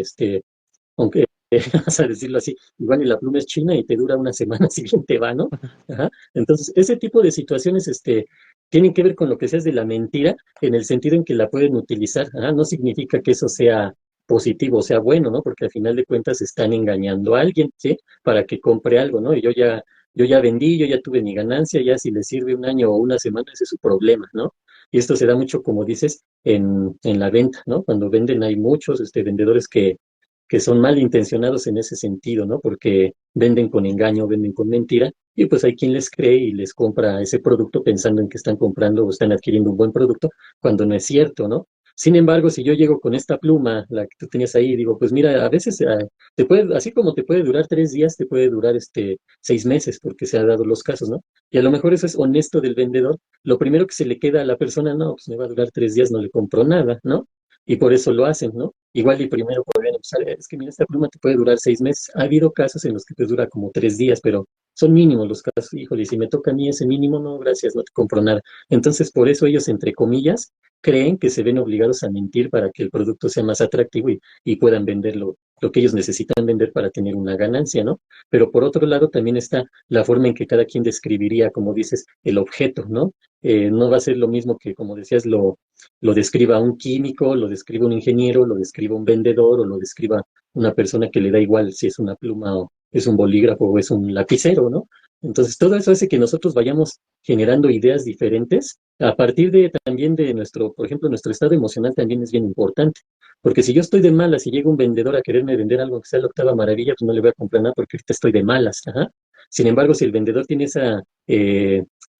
aunque vas a decirlo así, igual y la pluma es china y te dura una semana si bien te va, ¿no? Ajá. Entonces, ese tipo de situaciones, tienen que ver con lo que seas de la mentira, en el sentido en que la pueden utilizar. Ajá. No significa que eso sea positivo o sea bueno, ¿no? Porque al final de cuentas están engañando a alguien, ¿sí? Para que compre algo, ¿no? Y yo ya vendí, yo ya tuve mi ganancia, ya si le sirve un año o una semana, ese es su problema, ¿no? Y esto se da mucho, como dices, en la venta, ¿no? Cuando venden hay muchos vendedores que son malintencionados en ese sentido, ¿no? Porque venden con engaño, venden con mentira, y pues hay quien les cree y les compra ese producto pensando en que están comprando o están adquiriendo un buen producto, cuando no es cierto, ¿no? Sin embargo, si yo llego con esta pluma, la que tú tenías ahí, y digo, pues mira, a veces te puede, así como te puede durar 3 días, te puede durar 6 meses, porque se han dado los casos, ¿no? Y a lo mejor eso es honesto del vendedor. Lo primero que se le queda a la persona, no, pues me va a durar 3 días, no le compro nada, ¿no? Y por eso lo hacen, ¿no? Igual y primero podrían empezar, es que mira, esta pluma te puede durar 6 meses. Ha habido casos en los que te dura como 3 días, pero son mínimos los casos. Híjole, y si me toca a mí ese mínimo, no, gracias, no te compro nada. Entonces, por eso ellos, entre comillas, creen que se ven obligados a mentir para que el producto sea más atractivo y puedan vender lo que ellos necesitan vender para tener una ganancia, ¿no? Pero por otro lado también está la forma en que cada quien describiría, como dices, el objeto, ¿no? No va a ser lo mismo que, como decías, lo describa un químico, lo describa un ingeniero, lo describa un vendedor o lo describa una persona que le da igual si es una pluma o es un bolígrafo o es un lapicero, ¿no? Entonces, todo eso hace que nosotros vayamos generando ideas diferentes a partir de también de nuestro, por ejemplo, nuestro estado emocional también es bien importante. Porque si yo estoy de malas y llega un vendedor a quererme vender algo que sea la octava maravilla, pues no le voy a comprar nada porque ahorita estoy de malas. Ajá. Sin embargo, si el vendedor tiene esa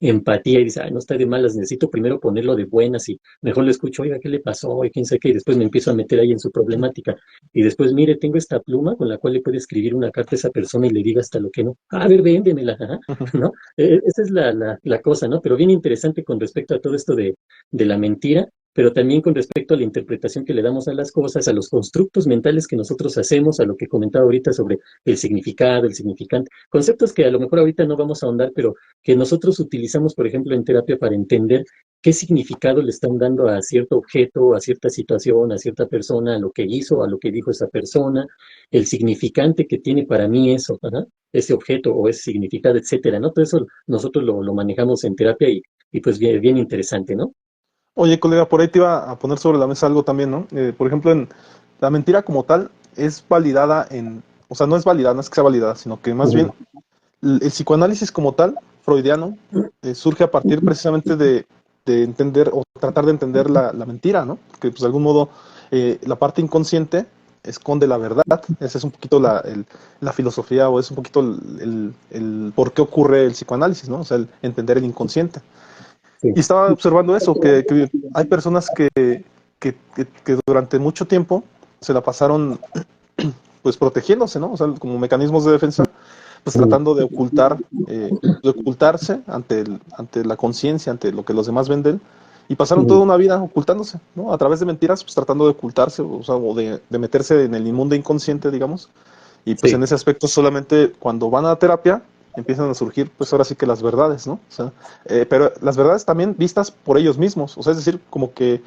empatía y dice, ay, no está de malas, necesito primero ponerlo de buenas y mejor le escucho, oiga, ¿qué le pasó? Y quién sabe qué, y después me empiezo a meter ahí en su problemática. Y después, mire, tengo esta pluma con la cual le puede escribir una carta a esa persona y le diga hasta lo que no. A ver, véndemela, ajá, ¿no? Esa es la cosa, ¿no? Pero bien interesante con respecto a todo esto de la mentira, pero también con respecto a la interpretación que le damos a las cosas, a los constructos mentales que nosotros hacemos, a lo que comentaba ahorita sobre el significado, el significante, conceptos que a lo mejor ahorita no vamos a ahondar, pero que nosotros utilizamos, por ejemplo, en terapia para entender qué significado le están dando a cierto objeto, a cierta situación, a cierta persona, a lo que hizo, a lo que dijo esa persona, el significante que tiene para mí eso, ¿verdad? Ese objeto o ese significado, etcétera, ¿no? Todo eso nosotros lo manejamos en terapia y pues bien, bien interesante, ¿no? Oye, colega, por ahí te iba a poner sobre la mesa algo también, ¿no? Por ejemplo, la mentira como tal es validada o sea, no es validada, no es que sea validada, sino que más bien Ujú. el psicoanálisis como tal, freudiano, surge a partir precisamente de entender o tratar de entender la mentira, ¿no? Que pues de algún modo la parte inconsciente esconde la verdad. Esa es un poquito la filosofía o es un poquito el por qué ocurre el psicoanálisis, ¿no? O sea, el entender el inconsciente. Sí. Y estaba observando eso, que hay personas que durante mucho tiempo se la pasaron pues protegiéndose, ¿no? O sea, como mecanismos de defensa, pues Ujú. tratando de ocultarse ante la conciencia, ante lo que los demás venden, y pasaron toda Ujú. una vida ocultándose, ¿no? A través de mentiras, pues tratando de ocultarse, o sea, o de meterse en el inmundo inconsciente, digamos, y pues en Sí. ese aspecto solamente cuando van a terapia empiezan a surgir, pues ahora sí que las verdades, ¿no? O sea, pero las verdades también vistas por ellos mismos, o sea, es decir, como que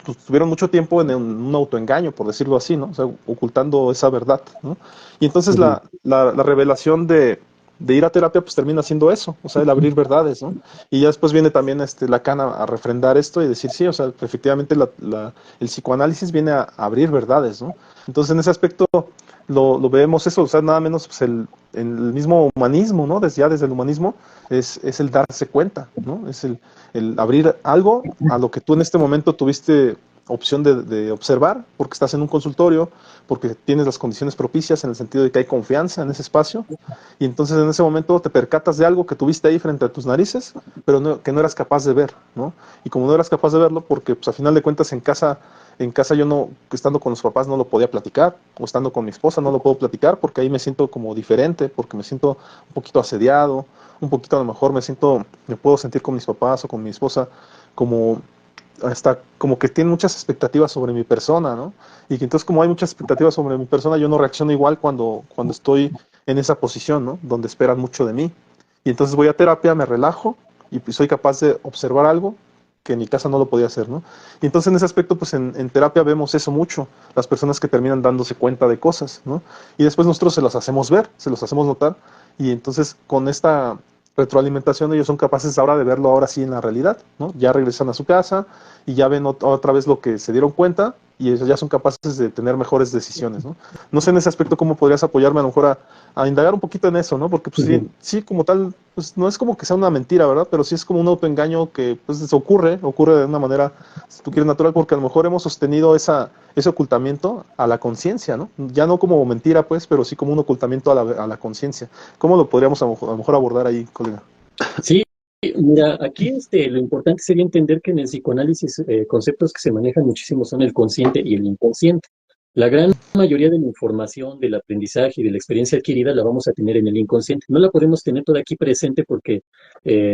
pues, tuvieron mucho tiempo en un autoengaño, por decirlo así, ¿no? O sea, ocultando esa verdad, ¿no? Y entonces Ujú. la revelación de ir a terapia, pues termina siendo eso, o sea, el abrir verdades, ¿no? Y ya después viene también Lacan a refrendar esto y decir, sí, o sea, efectivamente el psicoanálisis viene a abrir verdades, ¿no? Entonces, en ese aspecto lo vemos eso, o sea, nada menos pues el mismo humanismo, ¿no? Ya desde el humanismo es el darse cuenta, ¿no? Es el abrir algo a lo que tú en este momento tuviste opción de observar, porque estás en un consultorio, porque tienes las condiciones propicias en el sentido de que hay confianza en ese espacio, y entonces en ese momento te percatas de algo que tuviste ahí frente a tus narices, pero que no eras capaz de ver, ¿no? Y como no eras capaz de verlo, porque pues a final de cuentas en casa yo no, estando con los papás no lo podía platicar, o estando con mi esposa no lo puedo platicar, porque ahí me siento como diferente, porque me siento un poquito asediado, un poquito a lo mejor me puedo sentir con mis papás o con mi esposa como hasta como que tienen muchas expectativas sobre mi persona, ¿no? Y que entonces como hay muchas expectativas sobre mi persona, yo no reacciono igual cuando estoy en esa posición, ¿no? Donde esperan mucho de mí. Y entonces voy a terapia, me relajo y pues soy capaz de observar algo que en mi casa no lo podía hacer, ¿no? Y entonces en ese aspecto, pues en terapia vemos eso mucho, las personas que terminan dándose cuenta de cosas, ¿no? Y después nosotros se los hacemos ver, se los hacemos notar, y entonces con esta retroalimentación ellos son capaces ahora de verlo ahora sí en la realidad, ¿no? Ya regresan a su casa y ya ven otra vez lo que se dieron cuenta y eso ya son capaces de tener mejores decisiones, ¿no? No sé en ese aspecto cómo podrías apoyarme a lo mejor a indagar un poquito en eso, ¿no? Porque pues, sí, Ujú. sí, como tal, pues no es como que sea una mentira, ¿verdad? Pero sí es como un autoengaño que pues ocurre de una manera, si tú quieres, natural, porque a lo mejor hemos sostenido ese ocultamiento a la conciencia, ¿no? Ya no como mentira, pues, pero sí como un ocultamiento a la conciencia. ¿Cómo lo podríamos a lo mejor abordar ahí, colega? Sí, mira, aquí lo importante sería entender que en el psicoanálisis conceptos que se manejan muchísimo son el consciente y el inconsciente. La gran mayoría de la información, del aprendizaje y de la experiencia adquirida la vamos a tener en el inconsciente. No la podemos tener toda aquí presente porque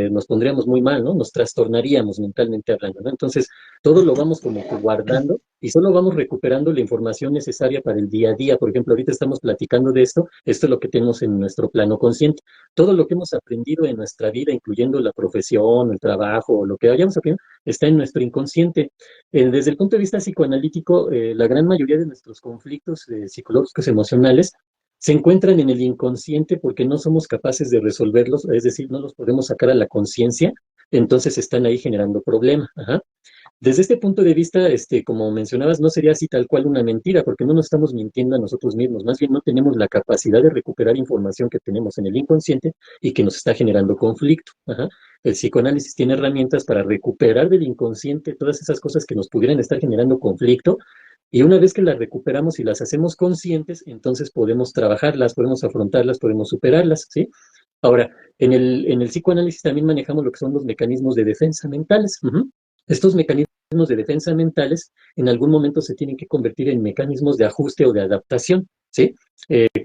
nos pondríamos muy mal, ¿no? Nos trastornaríamos mentalmente hablando, ¿no? Entonces, todo lo vamos como que guardando y solo vamos recuperando la información necesaria para el día a día. Por ejemplo, ahorita estamos platicando de esto es lo que tenemos en nuestro plano consciente. Todo lo que hemos aprendido en nuestra vida, incluyendo la profesión, el trabajo, lo que hayamos aprendido, está en nuestro inconsciente. Desde el punto de vista psicoanalítico, la gran mayoría de nuestros conflictos psicológicos emocionales se encuentran en el inconsciente porque no somos capaces de resolverlos, es decir, no los podemos sacar a la conciencia, entonces están ahí generando problemas. Ajá. Desde este punto de vista, como mencionabas, no sería así tal cual una mentira, porque no nos estamos mintiendo a nosotros mismos, más bien no tenemos la capacidad de recuperar información que tenemos en el inconsciente y que nos está generando conflicto. Ajá. El psicoanálisis tiene herramientas para recuperar del inconsciente todas esas cosas que nos pudieran estar generando conflicto, y una vez que las recuperamos y las hacemos conscientes, entonces podemos trabajarlas, podemos afrontarlas, podemos superarlas, ¿sí? Ahora, en el psicoanálisis también manejamos lo que son los mecanismos de defensa mentales. Ujú. Estos mecanismos de defensa mentales en algún momento se tienen que convertir en mecanismos de ajuste o de adaptación, ¿sí?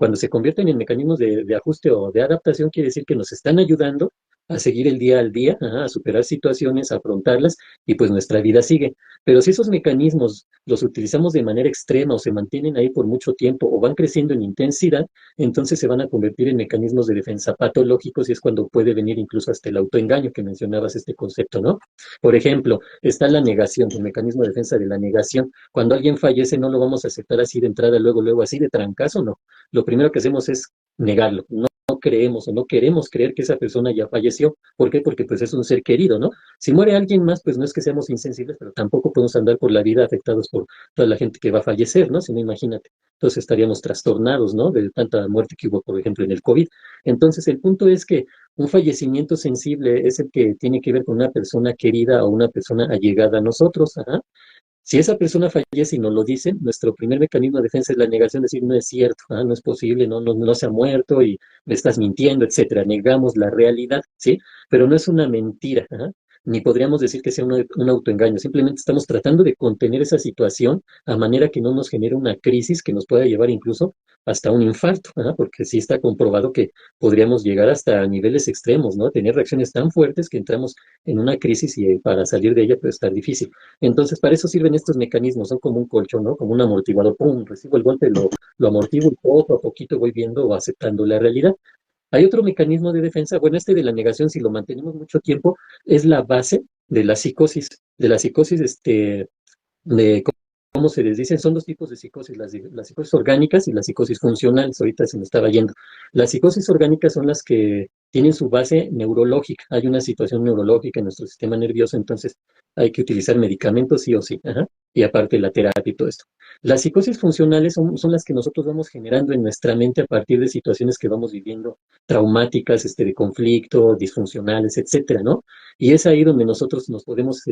Cuando se convierten en mecanismos de ajuste o de adaptación, quiere decir que nos están ayudando a seguir el día al día, ajá, a superar situaciones, a afrontarlas, y pues nuestra vida sigue. Pero si esos mecanismos los utilizamos de manera extrema o se mantienen ahí por mucho tiempo o van creciendo en intensidad, entonces se van a convertir en mecanismos de defensa patológicos y es cuando puede venir incluso hasta el autoengaño que mencionabas este concepto, ¿no? Por ejemplo, está la negación, el mecanismo de defensa de la negación. Cuando alguien fallece no lo vamos a aceptar así de entrada, luego, luego, así de trancazo, no. Lo primero que hacemos es negarlo. No creemos o no queremos creer que esa persona ya falleció. ¿Por qué? Porque pues es un ser querido, ¿no? Si muere alguien más, pues no es que seamos insensibles, pero tampoco podemos andar por la vida afectados por toda la gente que va a fallecer, ¿no? Si no, imagínate. Entonces estaríamos trastornados, ¿no? De tanta muerte que hubo, por ejemplo, en el COVID. Entonces, el punto es que un fallecimiento sensible es el que tiene que ver con una persona querida o una persona allegada a nosotros. Ajá. Si esa persona fallece y nos lo dicen, nuestro primer mecanismo de defensa es la negación, decir, no es cierto, no es posible, no se ha muerto y me estás mintiendo, etcétera. Negamos la realidad, ¿sí? Pero no es una mentira, ¿ah? Ni podríamos decir que sea un autoengaño, simplemente estamos tratando de contener esa situación a manera que no nos genere una crisis que nos pueda llevar incluso hasta un infarto, ¿ah? Porque sí está comprobado que podríamos llegar hasta niveles extremos, ¿no? Tener reacciones tan fuertes que entramos en una crisis y para salir de ella puede estar difícil. Entonces, para eso sirven estos mecanismos, son como un colchón, ¿no? Como un amortiguador, pum, recibo el golpe, lo amortiguo y poco a poquito voy viendo o aceptando la realidad. Hay otro mecanismo de defensa, bueno, este de la negación, si lo mantenemos mucho tiempo, es la base de la psicosis, de cómo se les dicen, son dos tipos de psicosis, las psicosis orgánicas y las psicosis funcionales, ahorita se me estaba yendo. Las psicosis orgánicas son las que tienen su base neurológica, hay una situación neurológica en nuestro sistema nervioso, entonces hay que utilizar medicamentos sí o sí, ajá, y aparte la terapia y todo esto. Las psicosis funcionales son las que nosotros vamos generando en nuestra mente a partir de situaciones que vamos viviendo traumáticas, de conflicto, disfuncionales, etcétera, ¿no? Y es ahí donde nosotros nos podemos,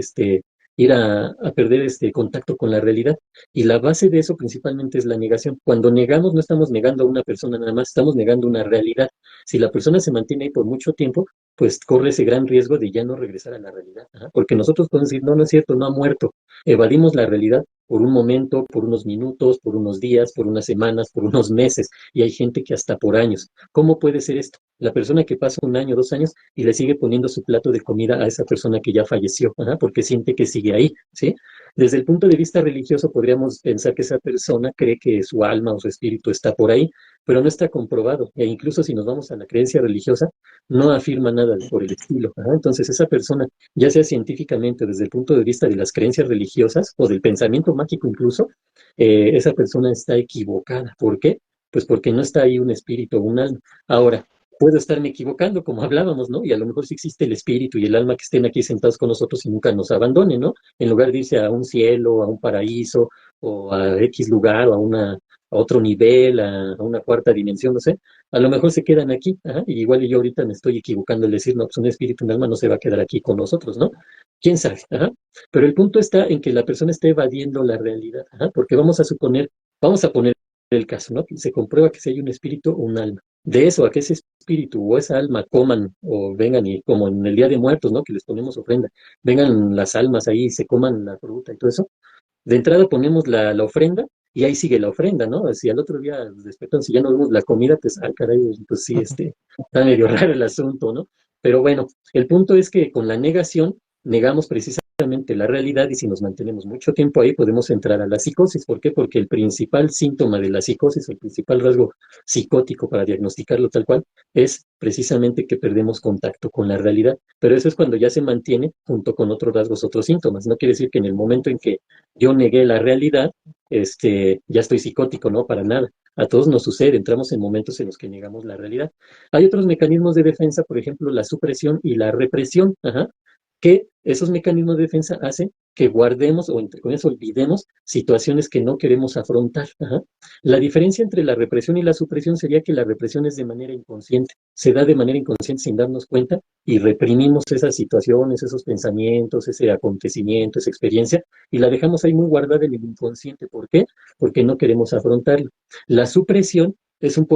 ir a perder este contacto con la realidad. Y la base de eso principalmente es la negación. Cuando negamos, no estamos negando a una persona nada más, estamos negando una realidad. Si la persona se mantiene ahí por mucho tiempo, pues corre ese gran riesgo de ya no regresar a la realidad. Ajá. Porque nosotros podemos decir, no, no es cierto, no ha muerto. Evadimos la realidad por un momento, por unos minutos, por unos días, por unas semanas, por unos meses. Y hay gente que hasta por años. ¿Cómo puede ser esto? La persona que pasa un año, 2 años y le sigue poniendo su plato de comida a esa persona que ya falleció, ajá, porque siente que sigue ahí, ¿sí? Desde el punto de vista religioso podríamos pensar que esa persona cree que su alma o su espíritu está por ahí, pero no está comprobado. E incluso si nos vamos a la creencia religiosa, no afirma nada por el estilo. Ajá. Entonces esa persona, ya sea científicamente desde el punto de vista de las creencias religiosas o del pensamiento mágico incluso, esa persona está equivocada. ¿Por qué? Pues porque no está ahí un espíritu o un alma. Ahora, puedo estarme equivocando, como hablábamos, ¿no? Y a lo mejor sí existe el espíritu y el alma que estén aquí sentados con nosotros y nunca nos abandonen, ¿no? En lugar de irse a un cielo, a un paraíso o a X lugar, o a otro nivel, a una cuarta dimensión, no sé, a lo mejor se quedan aquí, ajá, y igual yo ahorita me estoy equivocando al decir, no, pues un espíritu, un alma no se va a quedar aquí con nosotros, ¿no? ¿Quién sabe? Ajá. Pero el punto está en que la persona esté evadiendo la realidad, ajá, porque vamos a poner el caso, ¿no? Se comprueba que si hay un espíritu o un alma. De eso a que ese espíritu o esa alma coman o vengan y como en el Día de Muertos, ¿no? Que les ponemos ofrenda, vengan las almas ahí y se coman la fruta y todo eso. De entrada ponemos la ofrenda y ahí sigue la ofrenda, ¿no? Si al otro día despertan, si ya no vemos la comida, pues, caray, pues sí, está medio raro el asunto, ¿no? Pero bueno, el punto es que con la negación negamos precisamente la realidad y si nos mantenemos mucho tiempo ahí podemos entrar a la psicosis. ¿Por qué? Porque el principal síntoma de la psicosis, el principal rasgo psicótico para diagnosticarlo tal cual, es precisamente que perdemos contacto con la realidad. Pero eso es cuando ya se mantiene junto con otros rasgos, otros síntomas. No quiere decir que en el momento en que yo negué la realidad, ya estoy psicótico, no, para nada. A todos nos sucede, entramos en momentos en los que negamos la realidad. Hay otros mecanismos de defensa, por ejemplo, la supresión y la represión, ajá, que esos mecanismos de defensa hacen que guardemos o entre comillas olvidemos situaciones que no queremos afrontar. Ajá. La diferencia entre la represión y la supresión sería que la represión es de manera inconsciente, se da de manera inconsciente sin darnos cuenta y reprimimos esas situaciones, esos pensamientos, ese acontecimiento, esa experiencia y la dejamos ahí muy guardada en el inconsciente. ¿Por qué? Porque no queremos afrontarlo. La supresión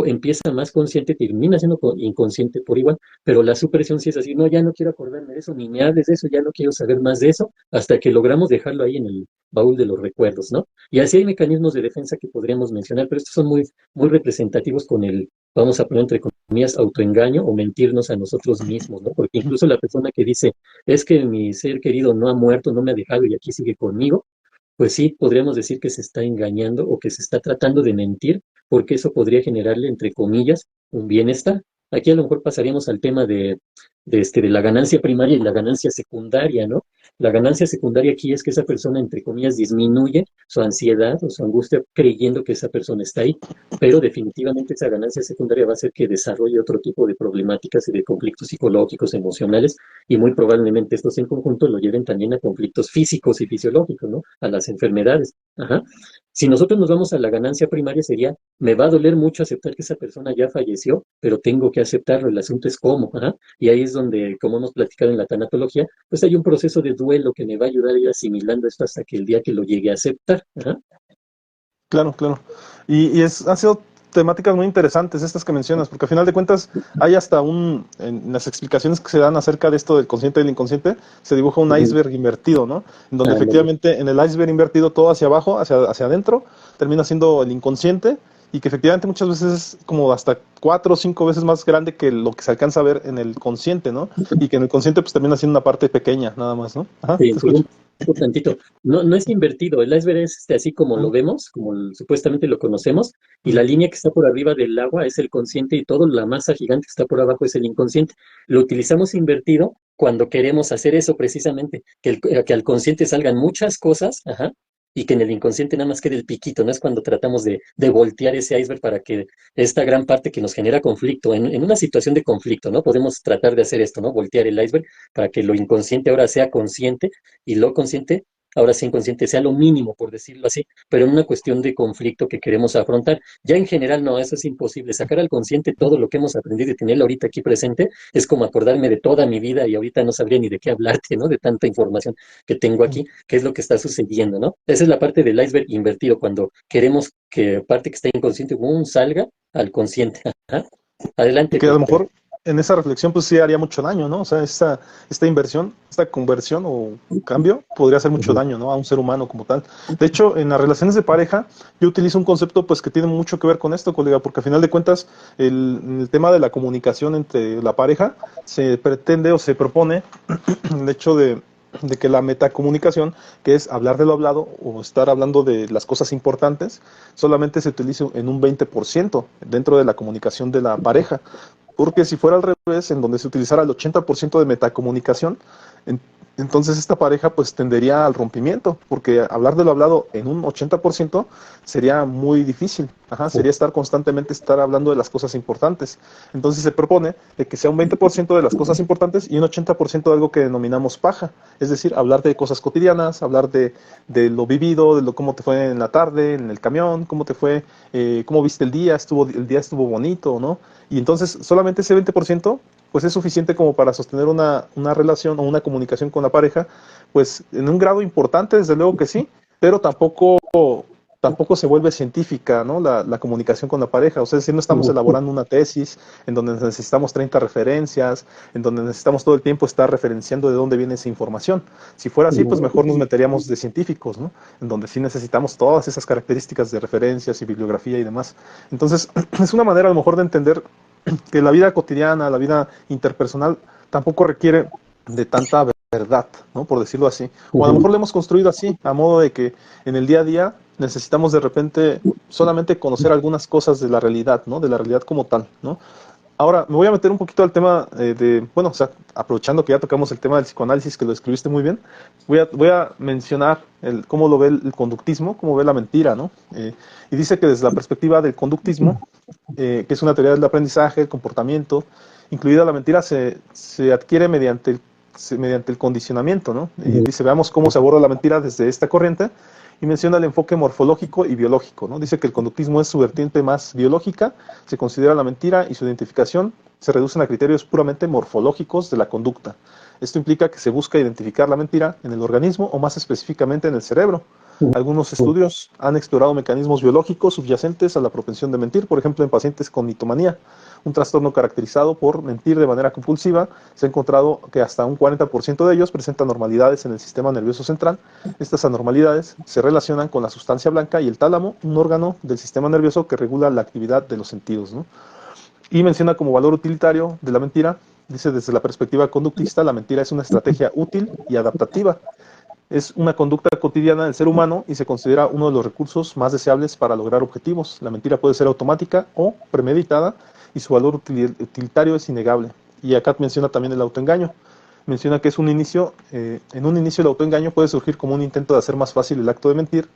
empieza más consciente, termina siendo inconsciente por igual, pero la supresión sí es así, no, ya no quiero acordarme de eso, ni me hables de eso, ya no quiero saber más de eso, hasta que logramos dejarlo ahí en el baúl de los recuerdos, ¿no? Y así hay mecanismos de defensa que podríamos mencionar, pero estos son muy, muy representativos con vamos a poner entre comillas, autoengaño o mentirnos a nosotros mismos, ¿no? Porque incluso la persona que dice, es que mi ser querido no ha muerto, no me ha dejado y aquí sigue conmigo, pues sí, podríamos decir que se está engañando o que se está tratando de mentir, porque eso podría generarle, entre comillas, un bienestar. Aquí a lo mejor pasaríamos al tema de la ganancia primaria y la ganancia secundaria, ¿no? La ganancia secundaria aquí es que esa persona, entre comillas, disminuye su ansiedad o su angustia creyendo que esa persona está ahí, pero definitivamente esa ganancia secundaria va a hacer que desarrolle otro tipo de problemáticas y de conflictos psicológicos, emocionales, y muy probablemente estos en conjunto lo lleven también a conflictos físicos y fisiológicos, ¿no? A las enfermedades. Ajá. Si nosotros nos vamos a la ganancia primaria sería, me va a doler mucho aceptar que esa persona ya falleció, pero tengo que aceptarlo, el asunto es cómo, ajá. Y ahí es donde, como hemos platicado en la tanatología, pues hay un proceso de duelo que me va a ayudar a ir asimilando esto hasta que el día que lo llegue a aceptar. Ajá. Claro, claro. Han sido temáticas muy interesantes estas que mencionas, porque al final de cuentas hay hasta en las explicaciones que se dan acerca de esto del consciente y del inconsciente, se dibuja un Ujú. iceberg invertido, ¿no? En donde Ándale. efectivamente en el iceberg invertido todo hacia abajo, hacia adentro, termina siendo el inconsciente y que efectivamente muchas veces es como hasta 4 o 5 veces más grande que lo que se alcanza a ver en el consciente, ¿no? Y que en el consciente pues termina siendo una parte pequeña, nada más, ¿no? Ajá, Te te escucho. interrumpo tantito. No, no es invertido. El iceberg es así como lo Ujú. vemos, como supuestamente lo conocemos, y la Ujú. línea que está por arriba del agua es el consciente y toda la masa gigante que está por abajo es el inconsciente. Lo utilizamos invertido cuando queremos hacer eso precisamente, que al consciente salgan muchas cosas, ajá, y que en el inconsciente nada más quede el piquito, ¿no? Es cuando tratamos de voltear ese iceberg para que esta gran parte que nos genera conflicto, en una situación de conflicto, ¿no? Podemos tratar de hacer esto, ¿no? Voltear el iceberg para que lo inconsciente ahora sea consciente y lo consciente, ahora sí inconsciente, sea lo mínimo, por decirlo así, pero en una cuestión de conflicto que queremos afrontar. Ya en general, no, eso es imposible. Sacar al consciente todo lo que hemos aprendido y tenerlo ahorita aquí presente es como acordarme de toda mi vida y ahorita no sabría ni de qué hablarte, ¿no? De tanta información que tengo aquí, qué es lo que está sucediendo, ¿no? Esa es la parte del iceberg invertido, cuando queremos que parte que está inconsciente, salga al consciente. Ajá. Y Adelante, que a lo Pepe. mejor en esa reflexión pues sí haría mucho daño, ¿no? O sea, esta inversión, esta conversión o cambio podría hacer mucho Ujú. daño, ¿no? A un ser humano como tal. De hecho, en las relaciones de pareja, yo utilizo un concepto pues que tiene mucho que ver con esto, colega, porque al final de cuentas el tema de la comunicación entre la pareja se pretende o se propone el hecho de que la metacomunicación, que es hablar de lo hablado o estar hablando de las cosas importantes, solamente se utiliza en un 20% dentro de la comunicación de la pareja. Porque si fuera al revés, en donde se utilizara el 80% de metacomunicación, en- entonces esta pareja pues tendería al rompimiento, porque hablar de lo hablado en un 80% sería muy difícil. Ajá, sería estar hablando de las cosas importantes. Entonces se propone de que sea un 20% de las cosas importantes y un 80% de algo que denominamos paja. Es decir, hablar de cosas cotidianas, hablar de lo vivido, de lo cómo te fue en la tarde, en el camión, cómo te fue, cómo viste el día estuvo bonito, ¿no? Y entonces solamente ese 20% pues es suficiente como para sostener una relación o una comunicación con la pareja, pues en un grado importante, desde luego que sí, pero tampoco se vuelve científica, ¿no? La comunicación con la pareja. O sea, si no estamos elaborando una tesis en donde necesitamos 30 referencias, en donde necesitamos todo el tiempo estar referenciando de dónde viene esa información. Si fuera así, pues mejor nos meteríamos de científicos, ¿no? En donde sí necesitamos todas esas características de referencias y bibliografía y demás. Entonces, es una manera a lo mejor de entender que la vida cotidiana, la vida interpersonal, tampoco requiere de tanta verdad, ¿no? Por decirlo así. O a lo mejor lo hemos construido así, a modo de que en el día a día necesitamos de repente solamente conocer algunas cosas de la realidad, ¿no? De la realidad como tal, ¿no? Ahora, me voy a meter un poquito al tema bueno, o sea, aprovechando que ya tocamos el tema del psicoanálisis, que lo escribiste muy bien, voy a mencionar cómo lo ve el conductismo, cómo ve la mentira, ¿no? Y dice que desde la perspectiva del conductismo, que es una teoría del aprendizaje, el comportamiento, incluida la mentira, se adquiere mediante el condicionamiento, ¿no? Y dice, veamos cómo se aborda la mentira desde esta corriente, y menciona el enfoque morfológico y biológico, ¿no? Dice que el conductismo es su vertiente más biológica, se considera la mentira y su identificación se reducen a criterios puramente morfológicos de la conducta. Esto implica que se busca identificar la mentira en el organismo o más específicamente en el cerebro. Algunos estudios han explorado mecanismos biológicos subyacentes a la propensión de mentir, por ejemplo, en pacientes con mitomanía, un trastorno caracterizado por mentir de manera compulsiva. Se ha encontrado que hasta un 40% de ellos presentan anormalidades en el sistema nervioso central. Estas anormalidades se relacionan con la sustancia blanca y el tálamo, un órgano del sistema nervioso que regula la actividad de los sentidos, ¿no? Y menciona como valor utilitario de la mentira, dice desde la perspectiva conductista, la mentira es una estrategia útil y adaptativa. Es una conducta cotidiana del ser humano y se considera uno de los recursos más deseables para lograr objetivos. La mentira puede ser automática o premeditada y su valor utilitario es innegable. Y acá menciona también el autoengaño. Menciona que en un inicio el autoengaño puede surgir como un intento de hacer más fácil el acto de mentir.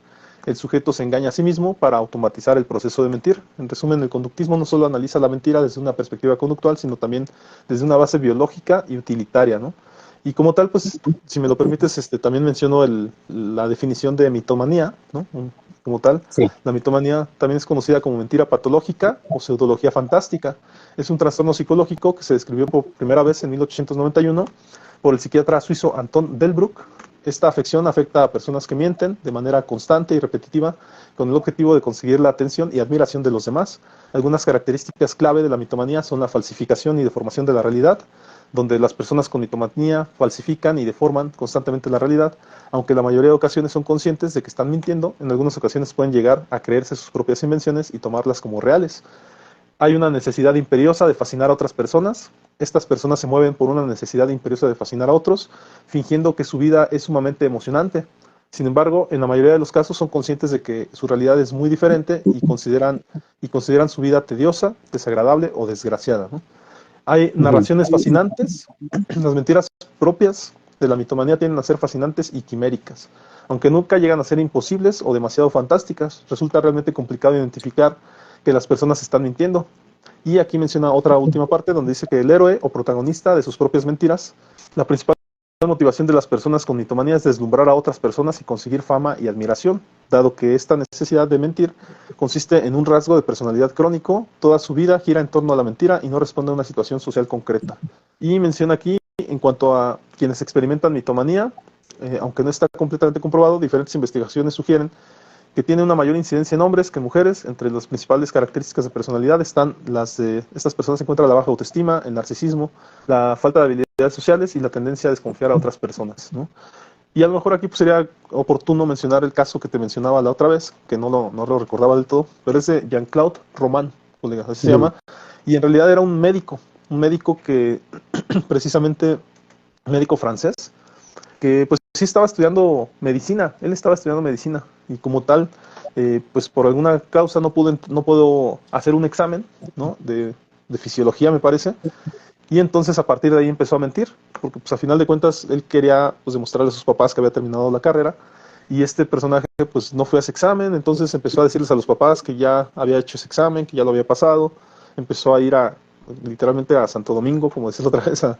El sujeto se engaña a sí mismo para automatizar el proceso de mentir. En resumen, el conductismo no solo analiza la mentira desde una perspectiva conductual, sino también desde una base biológica y utilitaria, ¿no? Y como tal, pues, si me lo permites, también menciono la definición de mitomanía, ¿no? Como tal, Sí. la mitomanía también es conocida como mentira patológica o pseudología fantástica. Es un trastorno psicológico que se describió por primera vez en 1891 por el psiquiatra suizo Anton Delbruck. Esta afección afecta a personas que mienten de manera constante y repetitiva con el objetivo de conseguir la atención y admiración de los demás. Algunas características clave de la mitomanía son la falsificación y deformación de la realidad, donde las personas con mitomanía falsifican y deforman constantemente la realidad, aunque la mayoría de ocasiones son conscientes de que están mintiendo. En algunas ocasiones pueden llegar a creerse sus propias invenciones y tomarlas como reales. Hay una necesidad imperiosa de fascinar a otras personas. Estas personas se mueven por una necesidad imperiosa de fascinar a otros, fingiendo que su vida es sumamente emocionante. Sin embargo, en la mayoría de los casos son conscientes de que su realidad es muy diferente y consideran su vida tediosa, desagradable o desgraciada, ¿no? Hay Ujú. narraciones fascinantes. Las mentiras propias de la mitomanía tienden a ser fascinantes y quiméricas. Aunque nunca llegan a ser imposibles o demasiado fantásticas, resulta realmente complicado identificar que las personas están mintiendo. Y aquí menciona otra última parte donde dice que el héroe o protagonista de sus propias mentiras, la principal motivación de las personas con mitomanía es deslumbrar a otras personas y conseguir fama y admiración, dado que esta necesidad de mentir consiste en un rasgo de personalidad crónico. Toda su vida gira en torno a la mentira y no responde a una situación social concreta. Y menciona aquí, en cuanto a quienes experimentan mitomanía, aunque no está completamente comprobado, diferentes investigaciones sugieren que tiene una mayor incidencia en hombres que en mujeres. Entre las principales características de personalidad están las de estas personas: se encuentra la baja autoestima, el narcisismo, la falta de habilidades sociales y la tendencia a desconfiar a otras personas, ¿no? Y a lo mejor aquí pues, sería oportuno mencionar el caso que te mencionaba la otra vez, que no lo recordaba del todo, pero es de Jean-Claude Roman, así se llama, y en realidad era un médico que precisamente, un médico francés, que pues sí estaba estudiando medicina. Él estaba estudiando medicina y como tal, pues por alguna causa no pudo hacer un examen, ¿no? de fisiología, me parece. Y entonces a partir de ahí empezó a mentir, porque pues a final de cuentas él quería pues demostrarle a sus papás que había terminado la carrera, y este personaje pues no fue a ese examen, entonces empezó a decirles a los papás que ya había hecho ese examen, que ya lo había pasado, empezó a ir a literalmente a Santo Domingo, como decía otra vez, a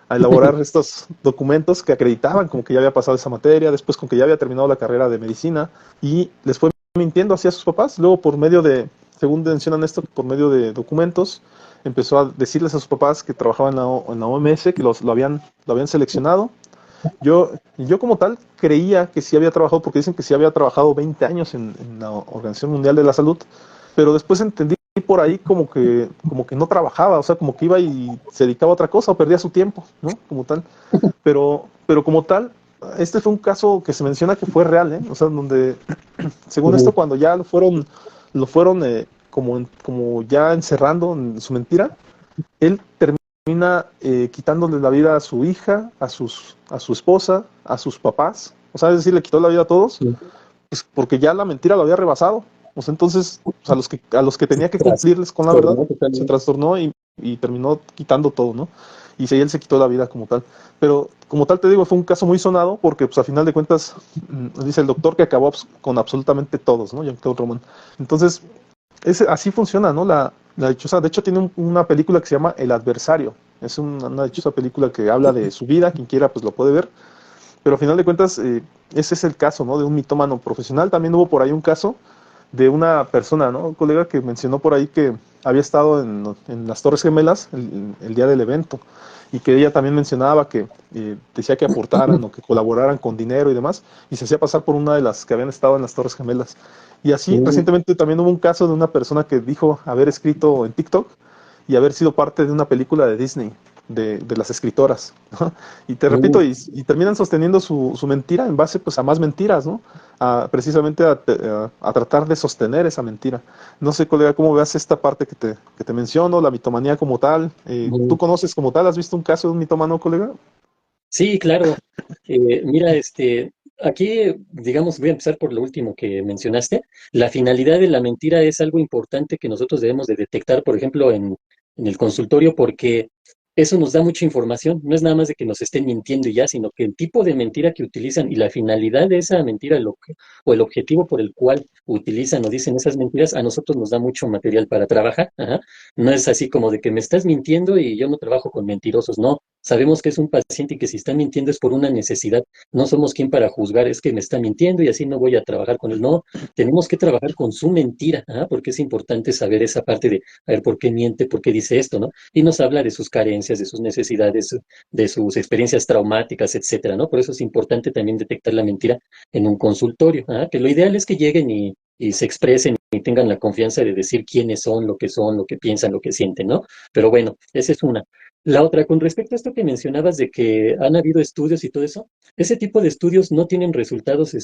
elaborar estos documentos que acreditaban como que ya había pasado esa materia, después con que ya había terminado la carrera de medicina, y les fue mintiendo así a sus papás, luego por medio de, según mencionan esto, por medio de documentos, empezó a decirles a sus papás que trabajaban en la OMS, que lo habían seleccionado. Yo como tal creía que sí había trabajado, porque dicen que sí había trabajado 20 años en la Organización Mundial de la Salud, pero después entendí por ahí como que no trabajaba, o sea, como que iba y se dedicaba a otra cosa o perdía su tiempo, ¿no? Como tal. Pero como tal, este fue un caso que se menciona que fue real, ¿eh? O sea, donde, según esto, cuando ya lo fueron como ya encerrando en su mentira, él termina quitándole la vida a su hija, a su esposa, a sus papás, o sea, es decir, le quitó la vida a todos, Sí. pues porque ya la mentira lo había rebasado. O sea, entonces, pues, a los que tenía que cumplirles con la verdad, Trastornó se totalmente. trastornó y terminó quitando todo, ¿no? Y sí, él se quitó la vida como tal. Pero como tal te digo, fue un caso muy sonado porque pues a final de cuentas dice el doctor que acabó con absolutamente todos, ¿no? Jean-Claude Roman. Entonces, así funciona, ¿no? La dichosa, de hecho tiene una película que se llama El Adversario. Es una dichosa película que habla de su vida, quien quiera pues lo puede ver. Pero a final de cuentas, ese es el caso, ¿no? De un mitómano profesional. También hubo por ahí un caso de una persona, ¿no? Un colega que mencionó por ahí que había estado en las Torres Gemelas el día del evento y que ella también mencionaba que decía que aportaran o que colaboraran con dinero y demás y se hacía pasar por una de las que habían estado en las Torres Gemelas. Y así, Sí. recientemente también hubo un caso de una persona que dijo haber escrito en TikTok y haber sido parte de una película de Disney, de las escritoras, ¿no? Y te repito, y terminan sosteniendo su mentira en base pues, a más mentiras, ¿no? Precisamente a tratar de sostener esa mentira. No sé, colega, cómo veas esta parte que te menciono, la mitomanía como tal. ¿Tú conoces como tal? ¿Has visto un caso de un mitómano, colega? Sí, claro. Mira, aquí, digamos, voy a empezar por lo último que mencionaste. La finalidad de la mentira es algo importante que nosotros debemos de detectar, por ejemplo, en el consultorio, porque eso nos da mucha información. No es nada más de que nos estén mintiendo y ya, sino que el tipo de mentira que utilizan y la finalidad de esa mentira, o el objetivo por el cual utilizan o dicen esas mentiras, a nosotros nos da mucho material para trabajar. Ajá. No es así como de que me estás mintiendo y yo no trabajo con mentirosos, no. Sabemos que es un paciente y que si está mintiendo es por una necesidad. No somos quien para juzgar, es que me está mintiendo y así no voy a trabajar con él. No, tenemos que trabajar con su mentira, ¿ah? Porque es importante saber esa parte de, a ver, ¿por qué miente? ¿Por qué dice esto? ¿No? Y nos habla de sus carencias, de sus necesidades, de sus experiencias traumáticas, etcétera, ¿no? Por eso es importante también detectar la mentira en un consultorio, ¿ah? Que lo ideal es que lleguen y se expresen y tengan la confianza de decir quiénes son, lo que piensan, lo que sienten, ¿no? Pero bueno, esa es una. La otra, con respecto a esto que mencionabas de que han habido estudios y todo eso, ese tipo de estudios no tienen resultados,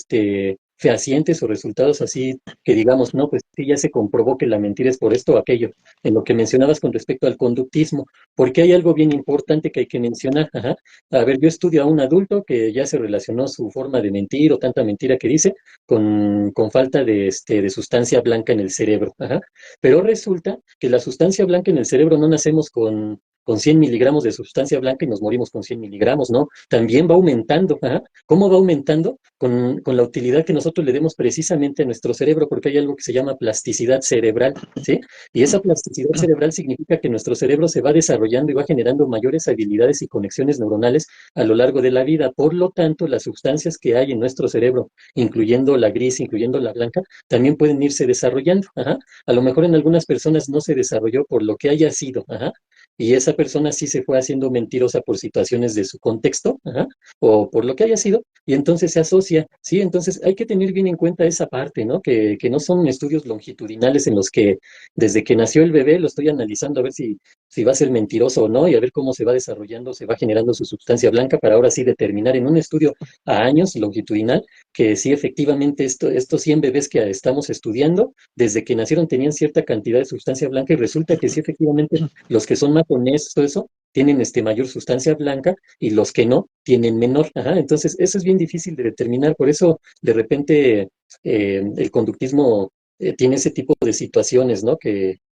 fehacientes o resultados así que digamos, no, pues sí, ya se comprobó que la mentira es por esto o aquello. En lo que mencionabas con respecto al conductismo, porque hay algo bien importante que hay que mencionar. Ajá. A ver, yo estudio a un adulto que ya se relacionó su forma de mentir o tanta mentira que dice con falta de sustancia blanca en el cerebro. Ajá. Pero resulta que la sustancia blanca en el cerebro no nacemos con 100 miligramos de sustancia blanca y nos morimos con 100 miligramos, ¿no? También va aumentando. ¿Ah? ¿Cómo va aumentando? Con la utilidad que nosotros le demos precisamente a nuestro cerebro, porque hay algo que se llama plasticidad cerebral, ¿sí? Y esa plasticidad cerebral significa que nuestro cerebro se va desarrollando y va generando mayores habilidades y conexiones neuronales a lo largo de la vida. Por lo tanto, las sustancias que hay en nuestro cerebro, incluyendo la gris, incluyendo la blanca, también pueden irse desarrollando. Ajá. A lo mejor en algunas personas no se desarrolló por lo que haya sido. Ajá. Y esa persona sí se fue haciendo mentirosa por situaciones de su contexto, ajá, o por lo que haya sido, y entonces se asocia, ¿sí? Entonces hay que tener bien en cuenta esa parte, ¿no? Que no son estudios longitudinales en los que desde que nació el bebé lo estoy analizando a ver si va a ser mentiroso o no, y a ver cómo se va desarrollando, se va generando su sustancia blanca para ahora sí determinar en un estudio a años longitudinal que sí efectivamente estos 100 bebés que estamos estudiando, desde que nacieron tenían cierta cantidad de sustancia blanca y resulta que sí efectivamente los que son matones, todo eso, tienen mayor sustancia blanca y los que no tienen menor. Ajá, entonces, eso es bien difícil de determinar. Por eso, de repente, el conductismo tiene ese tipo de situaciones, ¿no?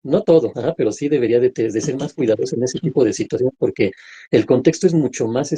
no todo, ajá, pero sí debería de ser más cuidadoso en ese tipo de situaciones porque el contexto es mucho más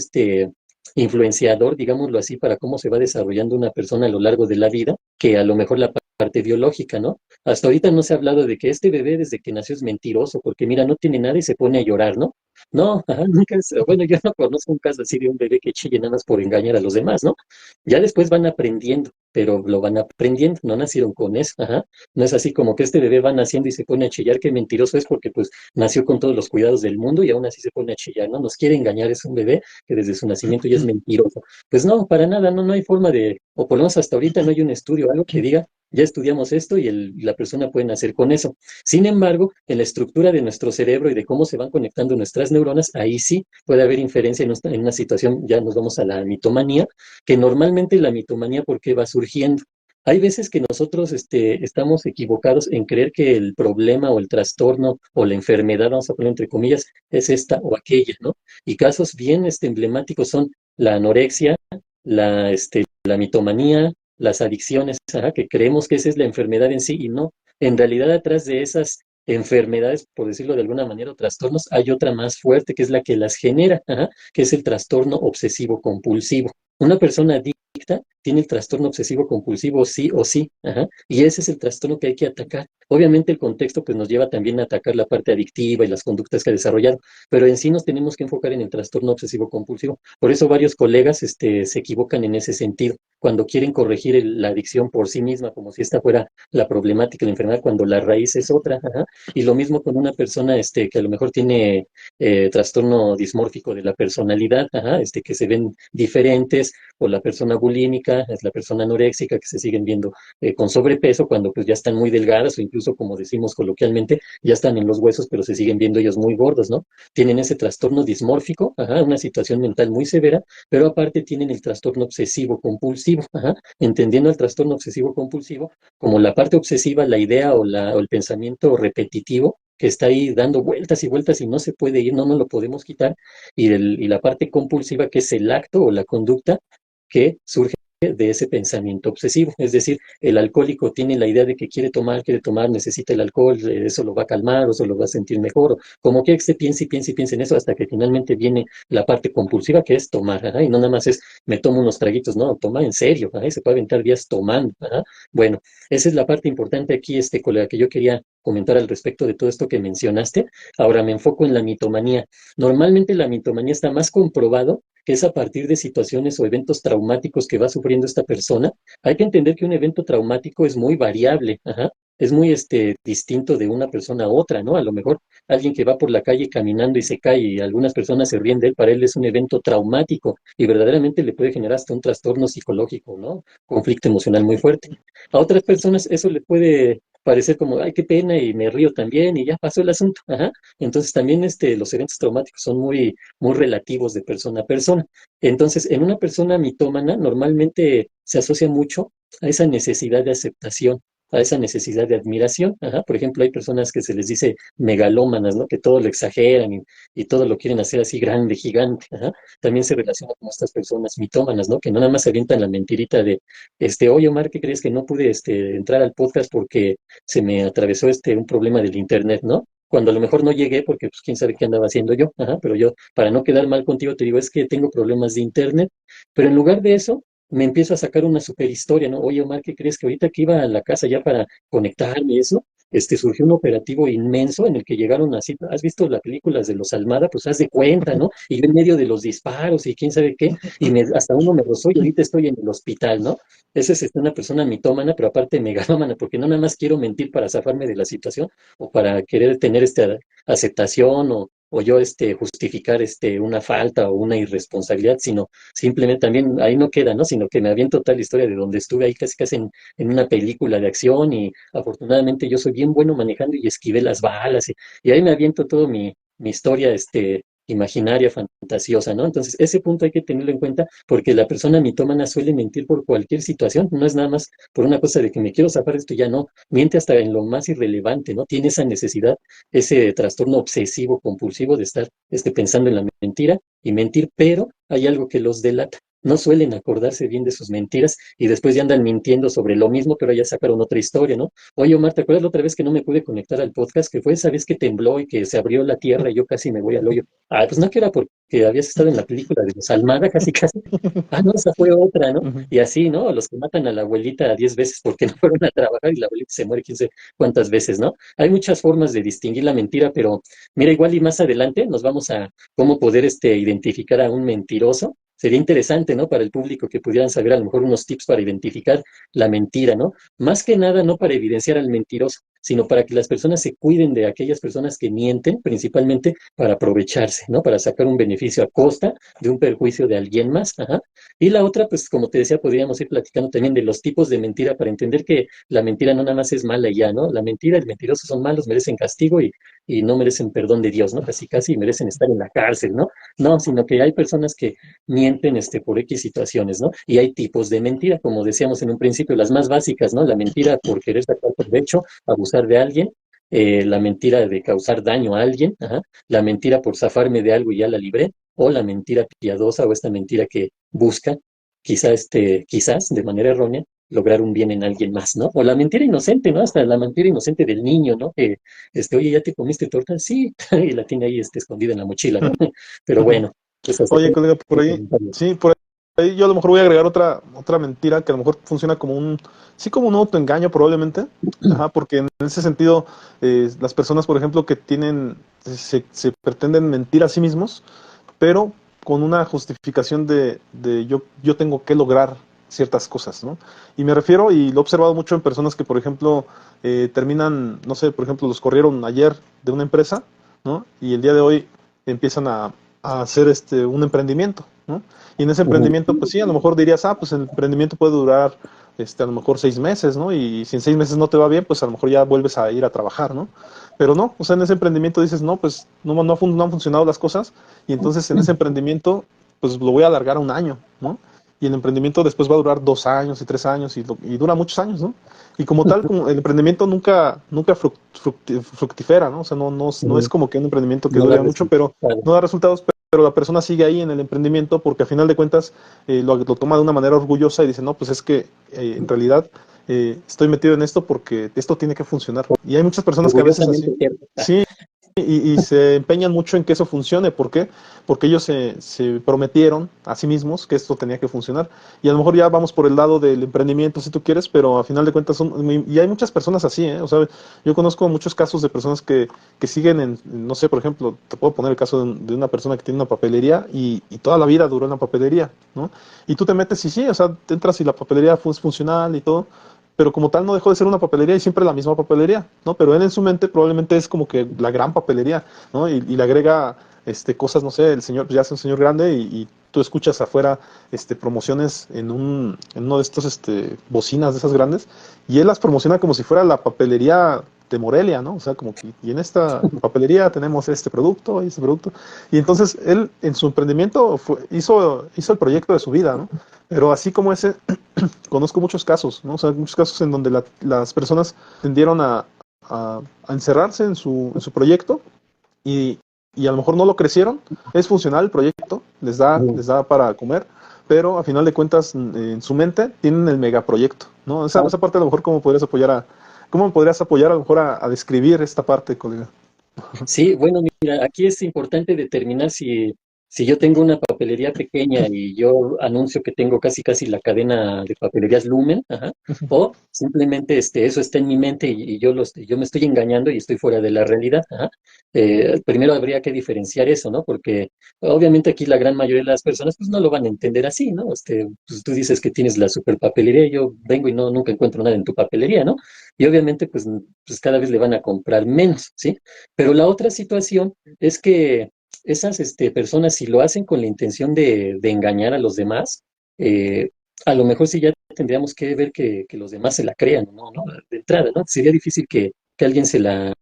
influenciador, digámoslo así, para cómo se va desarrollando una persona a lo largo de la vida, que a lo mejor la parte biológica, ¿no? Hasta ahorita no se ha hablado de que este bebé desde que nació es mentiroso, porque mira, no tiene nada y se pone a llorar, ¿no? No, ajá, nunca es, bueno, yo no conozco un caso así de un bebé que chille nada más por engañar a los demás, ¿no? Ya después van aprendiendo, pero lo van aprendiendo, no nacieron con eso, ajá. No es así como que este bebé va naciendo y se pone a chillar, que mentiroso es porque pues nació con todos los cuidados del mundo y aún así se pone a chillar, ¿no? Nos quiere engañar, es un bebé que desde su nacimiento ya es mentiroso. Pues no, para nada, no, no hay forma de, o por lo menos hasta ahorita no hay un estudio, algo que diga, ya estudiamos esto y la persona puede nacer con eso. Sin embargo, en la estructura de nuestro cerebro y de cómo se van conectando nuestras neuronas, ahí sí puede haber inferencia en una situación, ya nos vamos a la mitomanía, que normalmente la mitomanía, ¿por qué va surgiendo? Hay veces que nosotros estamos equivocados en creer que el problema o el trastorno o la enfermedad, vamos a poner entre comillas, es esta o aquella, ¿no? Y casos bien emblemáticos son la anorexia, la mitomanía, las adicciones, ajá, que creemos que esa es la enfermedad en sí y no. En realidad, atrás de esas enfermedades, por decirlo de alguna manera, o trastornos, hay otra más fuerte que es la que las genera, ajá, que es el trastorno obsesivo compulsivo. Una persona adicta tiene el trastorno obsesivo compulsivo sí o sí, ajá, y ese es el trastorno que hay que atacar. Obviamente el contexto pues nos lleva también a atacar la parte adictiva y las conductas que ha desarrollado, pero en sí nos tenemos que enfocar en el trastorno obsesivo compulsivo. Por eso varios colegas se equivocan en ese sentido, cuando quieren corregir la adicción por sí misma, como si esta fuera la problemática, la enfermedad, cuando la raíz es otra, ajá. Y lo mismo con una persona que a lo mejor tiene trastorno dismórfico de la personalidad, ajá, que se ven diferentes, o la persona bulímica, es la persona anoréxica, que se siguen viendo con sobrepeso cuando pues ya están muy delgadas o incluso, como decimos coloquialmente, ya están en los huesos, pero se siguen viendo ellos muy gordos, ¿no? Tienen ese trastorno dismórfico, ajá, una situación mental muy severa, pero aparte tienen el trastorno obsesivo compulsivo, ajá, entendiendo el trastorno obsesivo compulsivo como la parte obsesiva, la idea o el pensamiento repetitivo que está ahí dando vueltas y vueltas y no se puede ir, no nos lo podemos quitar, y la parte compulsiva que es el acto o la conducta que surge de ese pensamiento obsesivo. Es decir, el alcohólico tiene la idea de que quiere tomar, necesita el alcohol, eso lo va a calmar o eso lo va a sentir mejor, o como que se piense y piense y piense en eso hasta que finalmente viene la parte compulsiva que es tomar, ajá, y no nada más es me tomo unos traguitos, no, toma en serio, ajá, y se puede aventar días tomando, ajá. Bueno, esa es la parte importante aquí, colega, que yo quería comentar al respecto de todo esto que mencionaste. Ahora me enfoco en la mitomanía. Normalmente la mitomanía está más comprobado que es a partir de situaciones o eventos traumáticos que va sufriendo esta persona. Hay que entender que un evento traumático es muy variable, ajá. Es muy distinto de una persona a otra, ¿no? A lo mejor alguien que va por la calle caminando y se cae y algunas personas se ríen de él, para él es un evento traumático y verdaderamente le puede generar hasta un trastorno psicológico, ¿no? Conflicto emocional muy fuerte. A otras personas eso le puede parecer como, ay, qué pena y me río también y ya pasó el asunto, ajá. Entonces también los eventos traumáticos son muy relativos de persona a persona. Entonces, en una persona mitómana normalmente se asocia mucho a esa necesidad de aceptación, a esa necesidad de admiración. Ajá. Por ejemplo, hay personas que se les dice megalómanas, ¿no? Que todo lo exageran y todo lo quieren hacer así grande, gigante. Ajá. También se relaciona con estas personas mitómanas, ¿no? Que no nada más se avientan la mentirita de, oye, Omar, ¿qué crees que no pude entrar al podcast porque se me atravesó un problema del internet, ¿no? Cuando a lo mejor no llegué porque pues quién sabe qué andaba haciendo yo, ajá, pero yo para no quedar mal contigo te digo es que tengo problemas de internet, pero en lugar de eso me empiezo a sacar una super historia, ¿no? Oye, Omar, ¿qué crees que ahorita que iba a la casa ya para conectarme y eso? Surgió un operativo inmenso en el que llegaron así, ¿has visto las películas de los Almada? Pues haz de cuenta, ¿no? Y yo en medio de los disparos y quién sabe qué, y hasta uno me rozó y ahorita estoy en el hospital, ¿no? Esa es una persona mitómana, pero aparte megalómana, porque no nada más quiero mentir para zafarme de la situación o para querer tener esta aceptación o yo justificar una falta o una irresponsabilidad, sino simplemente también ahí no queda, ¿no? Sino que me aviento tal historia de donde estuve ahí casi casi en una película de acción y afortunadamente yo soy bien bueno manejando y esquivé las balas y ahí me aviento todo mi historia, imaginaria, fantasiosa, ¿no? Entonces, ese punto hay que tenerlo en cuenta porque la persona mitómana suele mentir por cualquier situación, no es nada más por una cosa de que me quiero zafar de esto, ya no, miente hasta en lo más irrelevante, ¿no? Tiene esa necesidad, ese trastorno obsesivo compulsivo de estar pensando en la mentira y mentir, pero hay algo que los delata. No suelen acordarse bien de sus mentiras y después ya andan mintiendo sobre lo mismo, pero ya sacaron otra historia, ¿no? Oye, Omar, ¿te acuerdas la otra vez que no me pude conectar al podcast? Que fue esa vez que tembló y que se abrió la tierra y yo casi me voy al hoyo. Ah, pues no que era porque habías estado en la película de los Almada, casi casi. Ah, no, esa fue otra, ¿no? Ujú. Y así, ¿no? Los que matan a la abuelita 10 veces porque no fueron a trabajar y la abuelita se muere quién sabe cuántas veces, ¿no? Hay muchas formas de distinguir la mentira, pero mira, igual y más adelante nos vamos a cómo poder identificar a un mentiroso. Sería interesante, ¿no? Para el público que pudieran saber a lo mejor unos tips para identificar la mentira, ¿no? Más que nada, no para evidenciar al mentiroso, sino para que las personas se cuiden de aquellas personas que mienten, principalmente para aprovecharse, ¿no? Para sacar un beneficio a costa de un perjuicio de alguien más. Ajá. Y la otra, pues como te decía, podríamos ir platicando también de los tipos de mentira para entender que la mentira no nada más es mala y ya, ¿no? La mentira, el mentiroso son malos, merecen castigo y no merecen perdón de Dios, ¿no? Casi casi merecen estar en la cárcel, ¿no? No, sino que hay personas que mienten por X situaciones, ¿no? Y hay tipos de mentira, como decíamos en un principio, las más básicas, ¿no? La mentira por querer sacar provecho, abusar de alguien, la mentira de causar daño a alguien, ajá, la mentira por zafarme de algo y ya la libré, o la mentira piadosa o esta mentira que busca, quizás de manera errónea, lograr un bien en alguien más, ¿no? O la mentira inocente, ¿no? Hasta la mentira inocente del niño, ¿no? Que, oye, ¿ya te comiste torta? Sí, y la tiene ahí, escondida en la mochila, ¿no? Pero bueno, pues hasta Oye, colega, por aquí ahí, comentarios. sí, por ahí yo a lo mejor voy a agregar otra mentira que a lo mejor funciona como sí, como un autoengaño probablemente, ajá, porque en ese sentido, las personas, por ejemplo, que se pretenden mentir a sí mismos, pero con una justificación de yo tengo que lograr ciertas cosas, ¿no? Y me refiero, y lo he observado mucho en personas que, por ejemplo, terminan, no sé, por ejemplo, los corrieron ayer de una empresa, ¿no? Y el día de hoy empiezan a hacer un emprendimiento, ¿no? Y en ese Ujú. emprendimiento, pues sí, a lo mejor dirías, pues el emprendimiento puede durar, a lo mejor 6 meses, ¿no? Y si en 6 meses no te va bien, pues a lo mejor ya vuelves a ir a trabajar, ¿no? Pero no, o sea, en ese emprendimiento dices, no, pues no han funcionado las cosas, y entonces en ese emprendimiento, pues lo voy a alargar a un año, ¿no? Y el emprendimiento después va a durar 2 años y 3 años y dura muchos años, ¿no? Y como tal, como el emprendimiento nunca fructifera, ¿no? O sea, no es Ujú. como que un emprendimiento que No da dure mucho, pero resultado. no da resultados, pero la persona sigue ahí en el emprendimiento porque a final de cuentas lo toma de una manera orgullosa y dice, no, pues es que en realidad estoy metido en esto porque esto tiene que funcionar. Y hay muchas personas que a veces así, Orgullosamente cierto. sí, y se empeñan mucho en que eso funcione. ¿Por qué? Porque ellos se prometieron a sí mismos que esto tenía que funcionar. Y a lo mejor ya vamos por el lado del emprendimiento, si tú quieres, pero a final de cuentas y hay muchas personas así, ¿eh? O sea, yo conozco muchos casos de personas que siguen no sé, por ejemplo, te puedo poner el caso de una persona que tiene una papelería y toda la vida duró en la papelería, ¿no? Y tú te metes y sí, o sea, te entras y la papelería fue funcional y todo, pero como tal no dejó de ser una papelería y siempre la misma papelería, ¿no? Pero él en su mente probablemente es como que la gran papelería, ¿no? Y le agrega cosas, no sé, el señor ya es un señor grande y tú escuchas afuera promociones en uno de estos bocinas de esas grandes y él las promociona como si fuera la papelería de Morelia, ¿no? O sea, como que y en esta papelería tenemos este producto y este producto. Y entonces él en su emprendimiento hizo el proyecto de su vida, ¿no? Pero así como ese, conozco muchos casos, ¿no? O sea, muchos casos en donde las personas tendieron a encerrarse en su proyecto y, y a lo mejor no lo crecieron. Es funcional el proyecto, Ujú. les da para comer, pero a final de cuentas en su mente tienen el megaproyecto, ¿no? Esa parte a lo mejor cómo me podrías apoyar a lo mejor a describir esta parte, colega. Sí, bueno, mira, aquí es importante determinar si yo tengo una papelería pequeña y yo anuncio que tengo casi casi la cadena de papelerías Lumen, ajá, o simplemente eso está en mi mente y yo me estoy engañando y estoy fuera de la realidad, ajá. Primero habría que diferenciar eso, ¿no? Porque obviamente aquí la gran mayoría de las personas pues no lo van a entender así, ¿no? Pues tú dices que tienes la super papelería y yo vengo y nunca encuentro nada en tu papelería, ¿no? Y obviamente pues cada vez le van a comprar menos, ¿sí? Pero la otra situación es que esas personas, si lo hacen con la intención de engañar a los demás, eh, a lo mejor sí ya tendríamos que ver que los demás se la crean, ¿no? ¿No? De entrada, ¿no? Sería difícil que alguien se la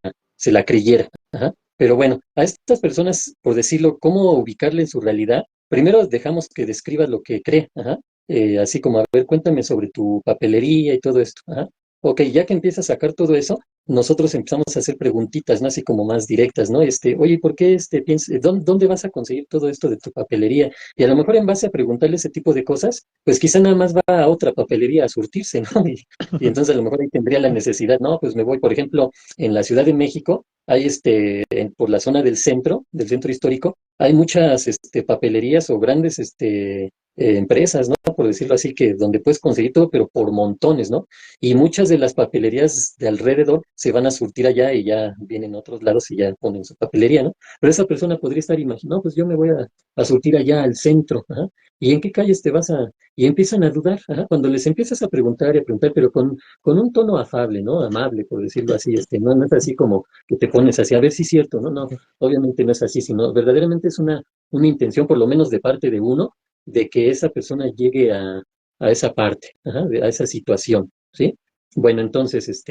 creyera. Ajá. Pero bueno, a estas personas, por decirlo, ¿cómo ubicarle en su realidad? Primero dejamos que describa lo que cree, ajá. Así como, a ver, cuéntame sobre tu papelería y todo esto. Ajá. Ok, ya que empieza a sacar todo eso, nosotros empezamos a hacer preguntitas, ¿no? Así como más directas, ¿no? Oye, ¿por qué dónde vas a conseguir todo esto de tu papelería? Y a lo mejor en base a preguntarle ese tipo de cosas, pues quizá nada más va a otra papelería a surtirse, ¿no? Y entonces a lo mejor ahí tendría la necesidad, no, pues me voy, por ejemplo, en la Ciudad de México, hay por la zona del centro histórico, hay muchas papelerías o grandes empresas, ¿no? Por decirlo así, que donde puedes conseguir todo, pero por montones, ¿no? Y muchas de las papelerías de alrededor se van a surtir allá y ya vienen a otros lados y ya ponen su papelería, ¿no? Pero esa persona podría estar imaginando, no, pues yo me voy a surtir allá al centro, ajá. ¿Y en qué calles te vas a...? Y empiezan a dudar, ajá. Cuando les empiezas a preguntar y a preguntar, pero con un tono afable, ¿no? Amable, por decirlo así, no es así como que te pones así, a ver si es cierto, no, no, obviamente no es así, sino verdaderamente es una intención, por lo menos de parte de uno, de que esa persona llegue a esa parte, ajá, a esa situación. ¿Sí? Bueno, entonces,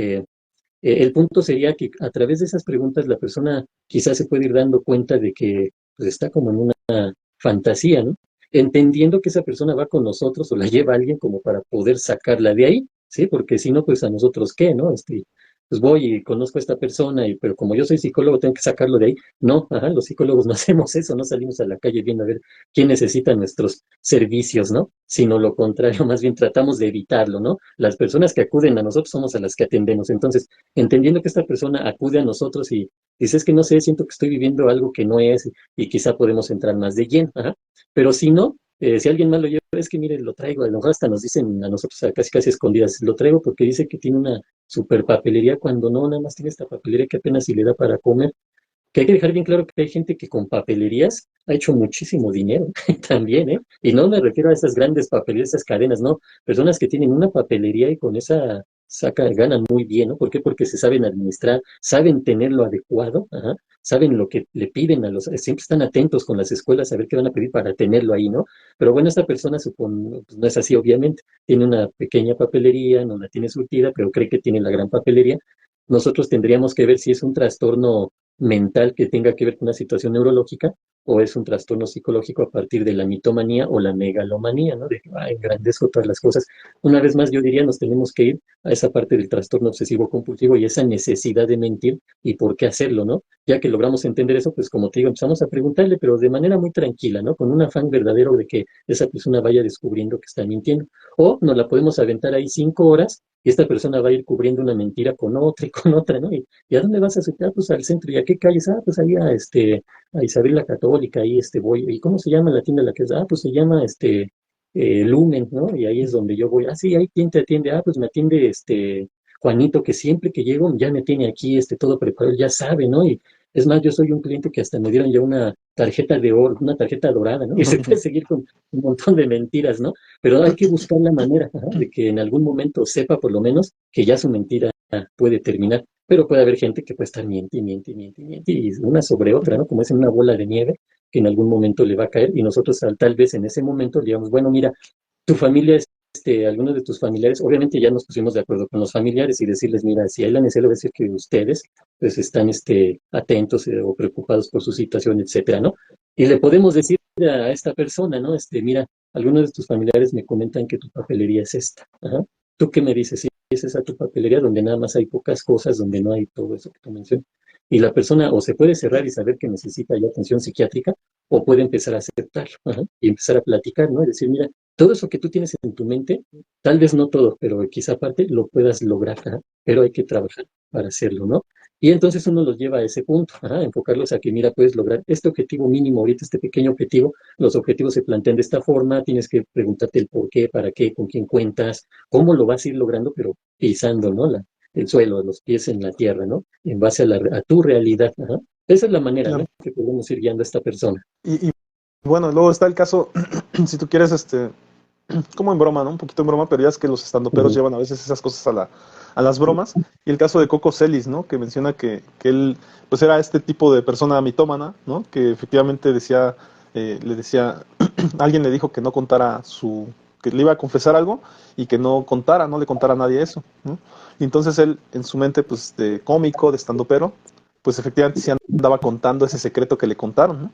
el punto sería que a través de esas preguntas la persona quizás se puede ir dando cuenta de que pues, está como en una fantasía, ¿no? Entendiendo que esa persona va con nosotros o la lleva a alguien como para poder sacarla de ahí, ¿sí? Porque si no, pues a nosotros qué, ¿no? Pues voy y conozco a esta persona, pero como yo soy psicólogo, tengo que sacarlo de ahí. No, ajá, los psicólogos no hacemos eso, no salimos a la calle viendo a ver quién necesita nuestros servicios, ¿no? Sino lo contrario, más bien tratamos de evitarlo, ¿no? Las personas que acuden a nosotros somos a las que atendemos. Entonces, entendiendo que esta persona acude a nosotros y dice, es que no sé, siento que estoy viviendo algo que no es, y quizá podemos entrar más de lleno, ajá. Pero si no, si alguien más lo lleva, es que mire, lo traigo, a lo mejor hasta nos dicen a nosotros casi casi escondidas, lo traigo porque dice que tiene una super papelería cuando no, nada más tiene esta papelería que apenas si le da para comer. Que hay que dejar bien claro que hay gente que con papelerías ha hecho muchísimo dinero también, ¿eh? Y no me refiero a esas grandes papelerías, esas cadenas, no. Personas que tienen una papelería y con esa ganan muy bien, ¿no? ¿Por qué? Porque se saben administrar, saben tener lo adecuado, ajá, saben lo que le piden siempre están atentos con las escuelas a ver qué van a pedir para tenerlo ahí, ¿no? Pero bueno, esta persona pues no es así, obviamente. Tiene una pequeña papelería, no la tiene surtida, pero cree que tiene la gran papelería. Nosotros tendríamos que ver si es un trastorno mental que tenga que ver con una situación neurológica o es un trastorno psicológico a partir de la mitomanía o la megalomanía, ¿no? De que engrandezco todas las cosas. Una vez más, yo diría, nos tenemos que ir a esa parte del trastorno obsesivo compulsivo y esa necesidad de mentir y por qué hacerlo, ¿no? Ya que logramos entender eso, pues como te digo, empezamos a preguntarle, pero de manera muy tranquila, ¿no? Con un afán verdadero de que esa persona vaya descubriendo que está mintiendo. O nos la podemos aventar ahí 5 horas y esta persona va a ir cubriendo una mentira con otra y con otra, ¿no? ¿Y a dónde vas a aceptar? Pues al centro. ¿Y a qué calles? Ah, pues ahí a Isabel la Católica, ahí voy. ¿Y cómo se llama la tienda a la que es? Ah, pues se llama Lumen, ¿no? Y ahí es donde yo voy. Ah, sí, ahí quién te atiende. Ah, pues me atiende Juanito, que siempre que llego ya me tiene aquí todo preparado, ya sabe, ¿no? Y es más, yo soy un cliente que hasta me dieron ya una tarjeta de oro, una tarjeta dorada, ¿no? Y se puede seguir con un montón de mentiras, ¿no? Pero hay que buscar la manera, ajá, de que en algún momento sepa por lo menos que ya su mentira puede terminar. Pero puede haber gente que puede estar miente, y miente, y miente, y miente, y una sobre otra, ¿no? Como es en una bola de nieve que en algún momento le va a caer y nosotros tal vez en ese momento digamos, bueno, mira, tu familia es algunos de tus familiares, obviamente ya nos pusimos de acuerdo con los familiares y decirles, mira, si hay la necesidad de decir que ustedes pues están atentos o preocupados por su situación, etcétera, ¿no? Y le podemos decir a esta persona, ¿no? Mira, algunos de tus familiares me comentan que tu papelería es esta. Ajá. ¿Tú qué me dices? Si es esa tu papelería donde nada más hay pocas cosas, donde no hay todo eso que tú mencionas. Y la persona o se puede cerrar y saber que necesita ya atención psiquiátrica o puede empezar a aceptarlo, ajá, y empezar a platicar, ¿no? Y decir, mira, todo eso que tú tienes en tu mente, tal vez no todo, pero quizá parte lo puedas lograr, ajá, pero hay que trabajar para hacerlo, ¿no? Y entonces uno los lleva a ese punto, ajá, enfocarlos a que, mira, puedes lograr este objetivo mínimo ahorita, este pequeño objetivo, los objetivos se plantean de esta forma, tienes que preguntarte el por qué, para qué, con quién cuentas, cómo lo vas a ir logrando, pero pisando, ¿no? El suelo, los pies en la tierra, ¿no? En base a tu realidad, ajá. Esa es la manera, ¿no? Claro. Que podemos ir guiando a esta persona. Y bueno, luego está el caso, si tú quieres, como en broma, ¿no? Un poquito en broma, pero ya es que los estandoperos Ujú, llevan a veces esas cosas a las bromas. Y el caso de Coco Celis, ¿no? Que menciona que él, pues era este tipo de persona mitómana, ¿no? Que efectivamente decía, le decía, alguien le dijo que no contara que le iba a confesar algo y que no le contara a nadie eso, ¿no? Y entonces él, en su mente, pues, de cómico, de estandopero, pues efectivamente sí andaba contando ese secreto que le contaron, ¿no?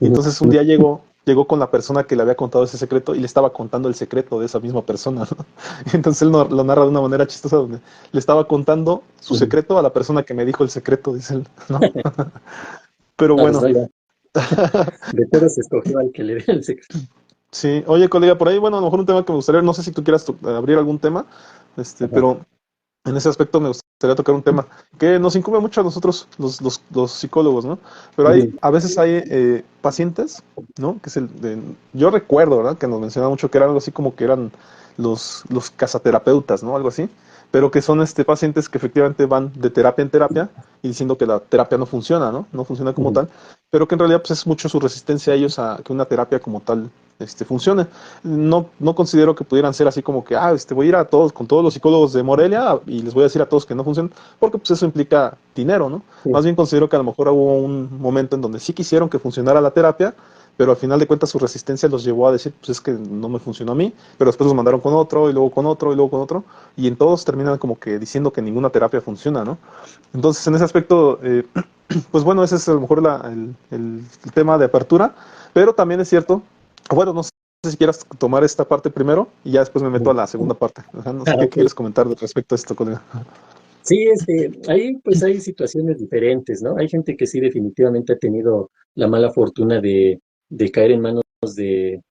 Y entonces un ujú, día llegó llegó con la persona que le había contado ese secreto y le estaba contando el secreto de esa misma persona, ¿no? Entonces él lo narra de una manera chistosa donde le estaba contando su Ujú. secreto a la persona que me dijo el secreto, dice él, ¿no? Pero No, pues bueno, no, ya. De todos escogió al que le dé el secreto. sí. Oye, colega, por ahí, bueno, a lo mejor un tema que me gustaría, no sé si tú quieras abrir algún tema, Ajá. pero en ese aspecto me gustaría tocar un tema que nos incumbe mucho a nosotros, los psicólogos, ¿no? Pero Ujú. a veces hay pacientes, ¿no? Que es yo recuerdo, ¿verdad? Que nos mencionaba mucho que era algo así como que eran los casaterapeutas, ¿no? Algo así. Pero que son pacientes que efectivamente van de terapia en terapia y diciendo que la terapia no funciona, ¿no? No funciona como Ujú. tal, pero que en realidad pues es mucho su resistencia a ellos a que una terapia como tal funcione. No considero que pudieran ser así como que, voy a ir a todos, con todos los psicólogos de Morelia y les voy a decir a todos que no funcionan, porque pues eso implica dinero, ¿no? Sí. Más bien considero que a lo mejor hubo un momento en donde sí quisieron que funcionara la terapia, pero al final de cuentas su resistencia los llevó a decir, pues es que no me funcionó a mí, pero después los mandaron con otro, y luego con otro, y luego con otro, y en todos terminan como que diciendo que ninguna terapia funciona, ¿no? Entonces, en ese aspecto, pues bueno, ese es a lo mejor el tema de apertura, pero también es cierto, bueno, no sé si quieras tomar esta parte primero y ya después me meto a Ujú. la segunda parte. Ajá, no sé Ah, qué ok. quieres comentar respecto a esto, colega. Sí, ahí pues hay situaciones diferentes, ¿no? Hay gente que sí definitivamente ha tenido la mala fortuna de caer en manos de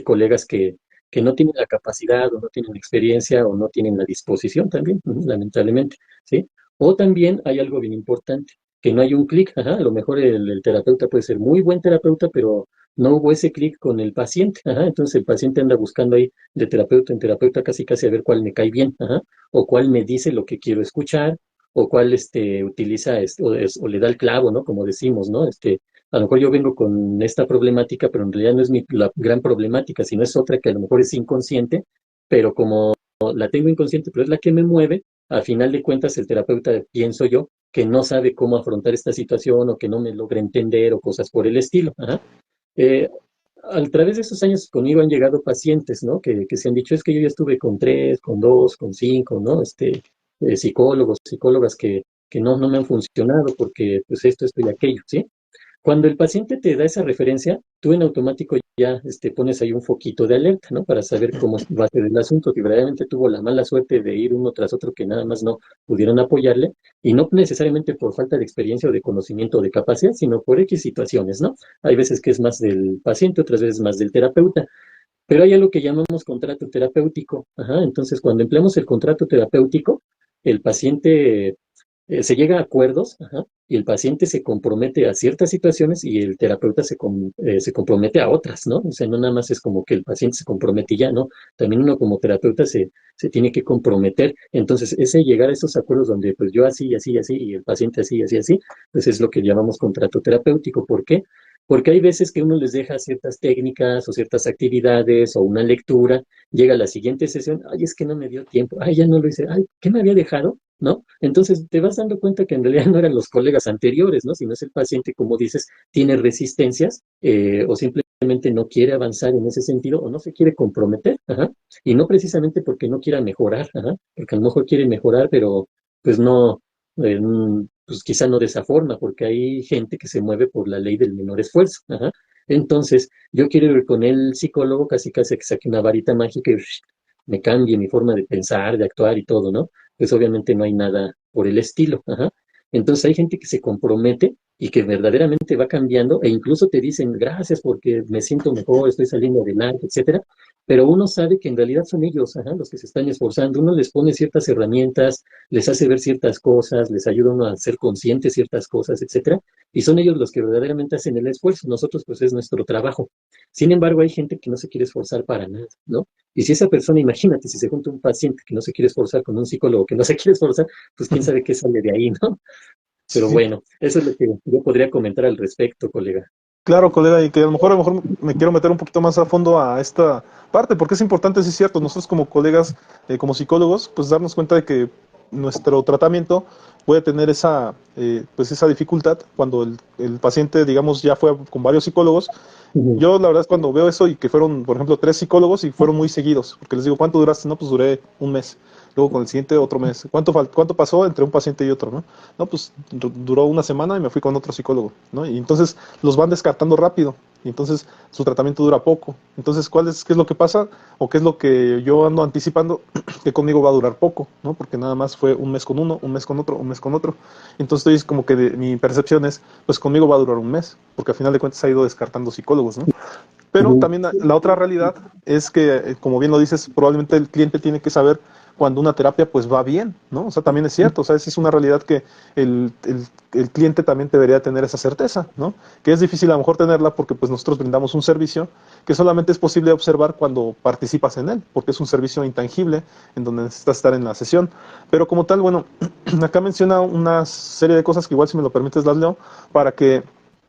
colegas que no tienen la capacidad o no tienen experiencia o no tienen la disposición también, ujú, lamentablemente, ¿sí? O también hay algo bien importante, que no hay un clic, ajá, a lo mejor el terapeuta puede ser muy buen terapeuta, pero no hubo ese clic con el paciente, ajá, entonces el paciente anda buscando ahí de terapeuta en terapeuta casi casi a ver cuál me cae bien, ajá, o cuál me dice lo que quiero escuchar, o cuál utiliza o le da el clavo, ¿no? Como decimos, ¿no? A lo mejor yo vengo con esta problemática, pero en realidad no es la gran problemática, sino es otra que a lo mejor es inconsciente, pero como la tengo inconsciente, pero es la que me mueve, al final de cuentas el terapeuta, pienso yo, que no sabe cómo afrontar esta situación o que no me logra entender o cosas por el estilo. Ajá. Eh, a través de esos años conmigo han llegado pacientes, ¿no? Que se han dicho, es que yo ya estuve con tres, con dos, con cinco, ¿no? Psicólogos, psicólogas que no me han funcionado porque pues esto y aquello, ¿sí? Cuando el paciente te da esa referencia, tú en automático ya pones ahí un foquito de alerta, ¿no? Para saber cómo va a ser el asunto, que verdaderamente tuvo la mala suerte de ir uno tras otro que nada más no pudieron apoyarle, y no necesariamente por falta de experiencia o de conocimiento o de capacidad, sino por X situaciones, ¿no? Hay veces que es más del paciente, otras veces más del terapeuta, pero hay algo que llamamos contrato terapéutico. Ajá, entonces, cuando empleamos el contrato terapéutico, el paciente se llega a acuerdos, ajá, y el paciente se compromete a ciertas situaciones y el terapeuta se compromete a otras, ¿no? O sea, no nada más es como que el paciente se compromete y ya, ¿no? También uno como terapeuta se tiene que comprometer. Entonces, ese llegar a esos acuerdos donde pues yo así, así, así, y el paciente así, así, así, pues es lo que llamamos contrato terapéutico. ¿Por qué? Porque hay veces que uno les deja ciertas técnicas o ciertas actividades o una lectura, llega a la siguiente sesión, ay, es que no me dio tiempo, ay, ya no lo hice, ay, ¿qué me había dejado? ¿No? Entonces te vas dando cuenta que en realidad no eran los colegas anteriores, ¿no? Sino es el paciente, como dices, tiene resistencias o simplemente no quiere avanzar en ese sentido o no se quiere comprometer, ajá, y no precisamente porque no quiera mejorar, ajá, porque a lo mejor quiere mejorar, pero pues no, pues quizá no de esa forma, porque hay gente que se mueve por la ley del menor esfuerzo, ajá. Entonces, yo quiero ir con el psicólogo casi casi que saque una varita mágica y me cambie mi forma de pensar, de actuar y todo, ¿no? Pues obviamente no hay nada por el estilo. Ajá. Entonces hay gente que se compromete y que verdaderamente va cambiando e incluso te dicen gracias porque me siento mejor, estoy saliendo adelante, etcétera. Pero uno sabe que en realidad son ellos, ajá, los que se están esforzando. Uno les pone ciertas herramientas, les hace ver ciertas cosas, les ayuda a uno a ser consciente de ciertas cosas, etcétera. Y son ellos los que verdaderamente hacen el esfuerzo. Nosotros, pues, es nuestro trabajo. Sin embargo, hay gente que no se quiere esforzar para nada, ¿no? Y si esa persona, imagínate, si se junta un paciente que no se quiere esforzar con un psicólogo que no se quiere esforzar, pues quién sabe qué sale de ahí, ¿no? Pero Sí, bueno, eso es lo que yo podría comentar al respecto, colega. claro, colega, y que a lo mejor me quiero meter un poquito más a fondo a esta parte, porque es importante, sí es cierto, nosotros como colegas, como psicólogos, pues darnos cuenta de que nuestro tratamiento puede tener pues esa dificultad cuando el paciente, digamos, ya fue con varios psicólogos. Ujú. Yo la verdad es cuando veo eso y que fueron, por ejemplo, tres psicólogos y fueron muy seguidos, porque les digo, ¿cuánto duraste? No, pues duré un mes. Luego con el siguiente otro mes. ¿Cuánto pasó entre un paciente y otro, no? No, pues duró una semana y me fui con otro psicólogo, ¿no? Y entonces los van descartando rápido. y entonces su tratamiento dura poco. Entonces, qué es lo que pasa? ¿O qué es lo que yo ando anticipando? Que conmigo va a durar poco, ¿no? Porque nada más fue un mes con uno, un mes con otro, un mes con otro. Entonces, estoy como que mi percepción es, pues conmigo va a durar un mes, porque al final de cuentas ha ido descartando psicólogos, ¿no? Pero Ujú. también la otra realidad es que, como bien lo dices, probablemente el cliente tiene que saber cuando una terapia pues va bien, ¿no? O sea, también es cierto, o sea, esa es una realidad que el cliente también debería tener esa certeza, ¿no? Que es difícil a lo mejor tenerla porque pues nosotros brindamos un servicio que solamente es posible observar cuando participas en él, porque es un servicio intangible en donde necesitas estar en la sesión. Pero como tal, bueno, acá menciona una serie de cosas que igual si me lo permites las leo para que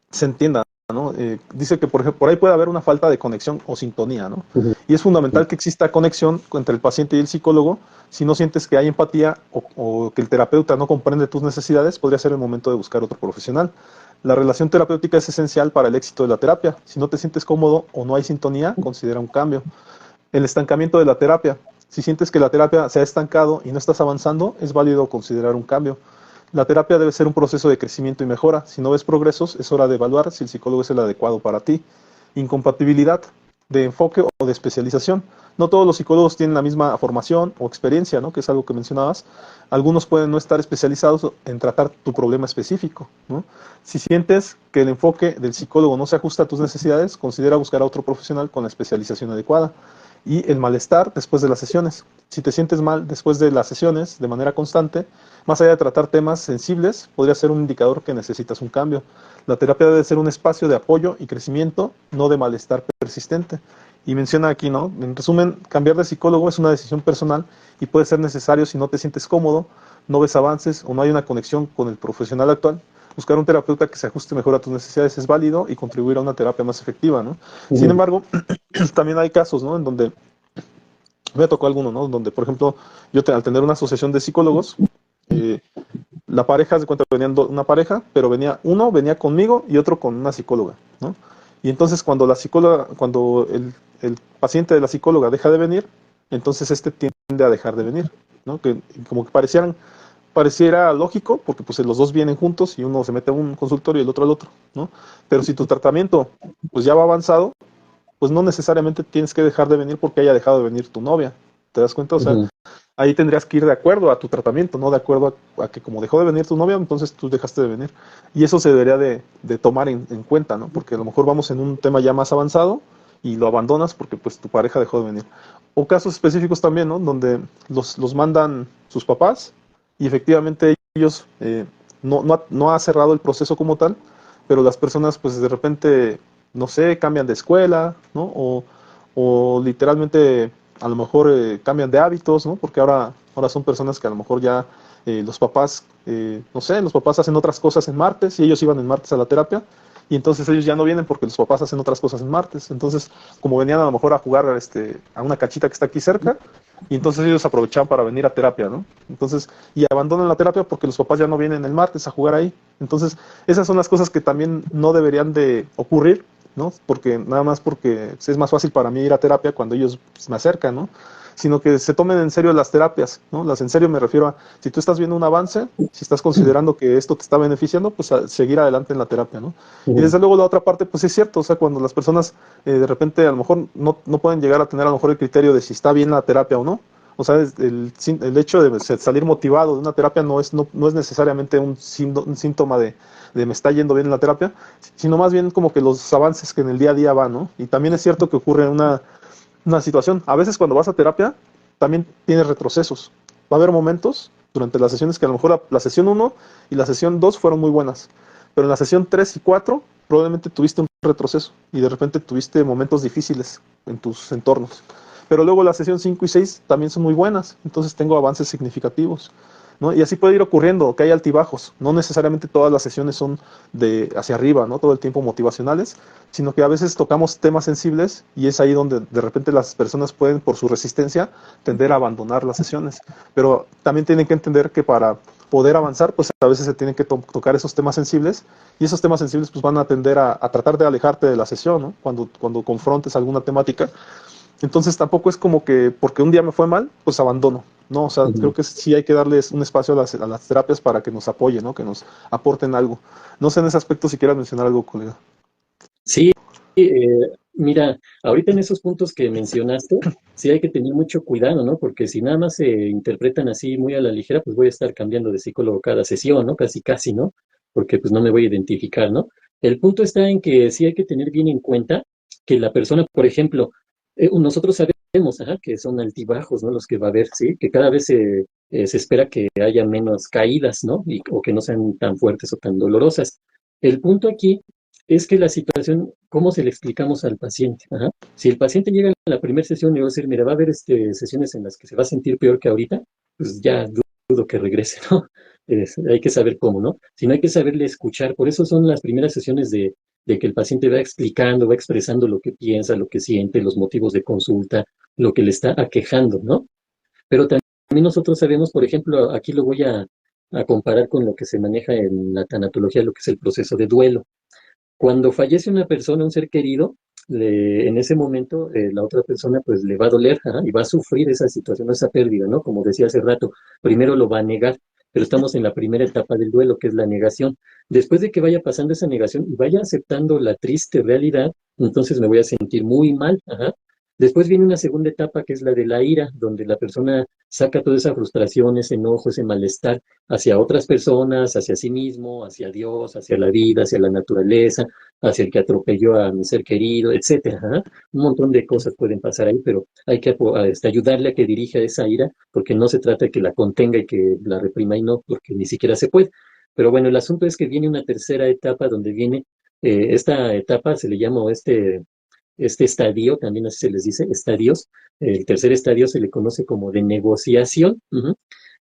se entienda, ¿no? Dice que por ejemplo, por ahí puede haber una falta de conexión o sintonía, ¿no? Ujú. Y es fundamental que exista conexión entre el paciente y el psicólogo. Si no sientes que hay empatía o que el terapeuta no comprende tus necesidades, podría ser el momento de buscar otro profesional. La relación terapéutica es esencial para el éxito de la terapia. Si no te sientes cómodo o no hay sintonía, considera un cambio. El estancamiento de la terapia. Si sientes que la terapia se ha estancado y no estás avanzando, es válido considerar un cambio. La terapia debe ser un proceso de crecimiento y mejora. Si no ves progresos, es hora de evaluar si el psicólogo es el adecuado para ti. Incompatibilidad de enfoque o de especialización. No todos los psicólogos tienen la misma formación o experiencia, ¿no? Que es algo que mencionabas. Algunos pueden no estar especializados en tratar tu problema específico, ¿no? Si sientes que el enfoque del psicólogo no se ajusta a tus necesidades, considera buscar a otro profesional con la especialización adecuada. Y el malestar después de las sesiones. Si te sientes mal después de las sesiones de manera constante, más allá de tratar temas sensibles, podría ser un indicador que necesitas un cambio. La terapia debe ser un espacio de apoyo y crecimiento, no de malestar persistente. Y menciona aquí, ¿no? En resumen, cambiar de psicólogo es una decisión personal y puede ser necesario si no te sientes cómodo, no ves avances o no hay una conexión con el profesional actual. Buscar un terapeuta que se ajuste mejor a tus necesidades es válido y contribuir a una terapia más efectiva, ¿no? Sin Ujú. embargo, también hay casos, ¿no? En donde me tocó alguno, ¿no? Donde, por ejemplo, al tener una asociación de psicólogos, eh, la pareja, de cuenta, venían una pareja, pero venía conmigo y otro con una psicóloga, ¿no? Y entonces cuando el paciente de la psicóloga deja de venir, entonces este tiende a dejar de venir, ¿no? Que como que pareciera lógico, porque pues los dos vienen juntos y uno se mete a un consultorio y el otro al otro, ¿no? Pero si tu tratamiento pues ya va avanzado, pues no necesariamente tienes que dejar de venir porque haya dejado de venir tu novia. ¿Te das cuenta? O sea, Ujú. ahí tendrías que ir de acuerdo a tu tratamiento, no de acuerdo a que como dejó de venir tu novia, entonces tú dejaste de venir. Y eso se debería de tomar en cuenta, ¿no? Porque a lo mejor vamos en un tema ya más avanzado y lo abandonas porque pues tu pareja dejó de venir. O casos específicos también, ¿no? Donde los mandan sus papás y efectivamente ellos no ha cerrado el proceso como tal, pero las personas pues de repente, no sé, cambian de escuela, ¿no? O literalmente a lo mejor cambian de hábitos, ¿no? Porque ahora son personas que a lo mejor ya los papás, no sé, los papás hacen otras cosas en martes y ellos iban en martes a la terapia y entonces ellos ya no vienen porque los papás hacen otras cosas en martes. Entonces, como venían a lo mejor a jugar a una cachita que está aquí cerca, y entonces ellos aprovechaban para venir a terapia, ¿no? Entonces, y abandonan la terapia porque los papás ya no vienen el martes a jugar ahí. Entonces, esas son las cosas que también no deberían de ocurrir, ¿no? Porque nada más porque es más fácil para mí ir a terapia cuando ellos pues, me acercan, ¿no? Sino que se tomen en serio las terapias, ¿no? Las en serio me refiero a, si tú estás viendo un avance, si estás considerando que esto te está beneficiando, pues a seguir adelante en la terapia, ¿no? Y Ujú. desde luego la otra parte, pues es cierto, o sea, cuando las personas de repente a lo mejor no pueden llegar a tener a lo mejor el criterio de si está bien la terapia o no, o sea, el hecho de salir motivado de una terapia no es necesariamente un síntoma de me está yendo bien en la terapia, sino más bien como que los avances que en el día a día van, ¿no? Y también es cierto que ocurre una situación. A veces cuando vas a terapia, también tienes retrocesos. Va a haber momentos durante las sesiones que a lo mejor la sesión uno y la sesión 2 fueron muy buenas, pero en la sesión 3 y 4 probablemente tuviste un retroceso y de repente tuviste momentos difíciles en tus entornos. Pero luego la sesión 5 y 6 también son muy buenas, entonces tengo avances significativos, ¿no? Y así puede ir ocurriendo, que hay altibajos. No necesariamente todas las sesiones son de hacia arriba, ¿no? Todo el tiempo motivacionales, sino que a veces tocamos temas sensibles y es ahí donde de repente las personas pueden, por su resistencia, tender a abandonar las sesiones. Pero también tienen que entender que para poder avanzar, pues a veces se tienen que tocar esos temas sensibles y esos temas sensibles pues van a tender a tratar de alejarte de la sesión, ¿no? Cuando confrontes alguna temática. Entonces tampoco es como que porque un día me fue mal, pues abandono. No, o sea, creo Ujú. que sí hay que darles un espacio a las terapias para que nos apoyen, ¿no? Que nos aporten algo. No sé en ese aspecto si quieras mencionar algo, colega. Sí, Mira, ahorita en esos puntos que mencionaste, sí hay que tener mucho cuidado, ¿no? Porque si nada más se interpretan así muy a la ligera, pues voy a estar cambiando de psicólogo cada sesión, ¿no? Casi, casi, ¿no? Porque pues no me voy a identificar, ¿no? El punto está en que sí hay que tener bien en cuenta que la persona, por ejemplo, nosotros sabemos, ajá, que son altibajos, ¿no? Los que va a haber, ¿sí? Que cada vez se espera que haya menos caídas, ¿no? O que no sean tan fuertes o tan dolorosas. El punto aquí es que la situación, ¿cómo se le explicamos al paciente? Ajá. Si el paciente llega a la primera sesión y va a decir, mira, va a haber sesiones en las que se va a sentir peor que ahorita, pues ya dudo que regrese, ¿no? Hay que saber cómo, ¿no? Sino hay que saberle escuchar. Por eso son las primeras sesiones de que el paciente va explicando, va expresando lo que piensa, lo que siente, los motivos de consulta, lo que le está aquejando, ¿no? Pero también nosotros sabemos, por ejemplo, aquí lo voy a comparar con lo que se maneja en la tanatología, lo que es el proceso de duelo. Cuando fallece una persona, un ser querido, en ese momento la otra persona pues le va a doler, ajá, y va a sufrir esa situación, esa pérdida, ¿no? Como decía hace rato, primero lo va a negar, pero estamos en la primera etapa del duelo, que es la negación. Después de que vaya pasando esa negación y vaya aceptando la triste realidad, entonces me voy a sentir muy mal, ajá. Después viene una segunda etapa que es la de la ira, donde la persona saca toda esa frustración, ese enojo, ese malestar hacia otras personas, hacia sí mismo, hacia Dios, hacia la vida, hacia la naturaleza, hacia el que atropelló a mi ser querido, etcétera. ¿Ah? Un montón de cosas pueden pasar ahí, pero hay que ayudarle a que dirija esa ira, porque no se trata de que la contenga y que la reprima y no, porque ni siquiera se puede. Pero bueno, el asunto es que viene una tercera etapa donde viene, esta etapa se le llama este estadio, también así se les dice, estadios. El tercer estadio se le conoce como de negociación. Uh-huh.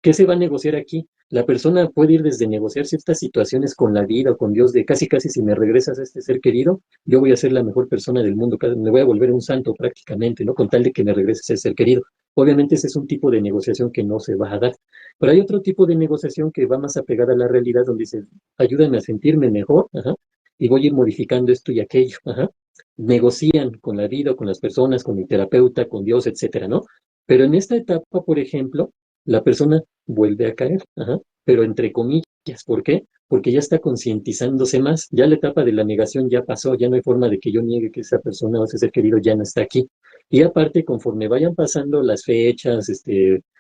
¿Qué se va a negociar aquí? La persona puede ir desde negociar ciertas situaciones con la vida o con Dios, de casi casi si me regresas a este ser querido, yo voy a ser la mejor persona del mundo, me voy a volver un santo prácticamente, ¿no? Con tal de que me regreses a ese ser querido. Obviamente ese es un tipo de negociación que no se va a dar. Pero hay otro tipo de negociación que va más apegada a la realidad, donde dice, ayúdame a sentirme mejor, ajá, y voy a ir modificando esto y aquello, ajá. Negocian con la vida, con las personas, con el terapeuta, con Dios, etcétera, ¿no? Pero en esta etapa, por ejemplo, la persona vuelve a caer, ajá, pero entre comillas, ¿por qué? Porque ya está concientizándose más, ya la etapa de la negación ya pasó, ya no hay forma de que yo niegue que esa persona o ese ser querido ya no está aquí. Y aparte, conforme vayan pasando las fechas,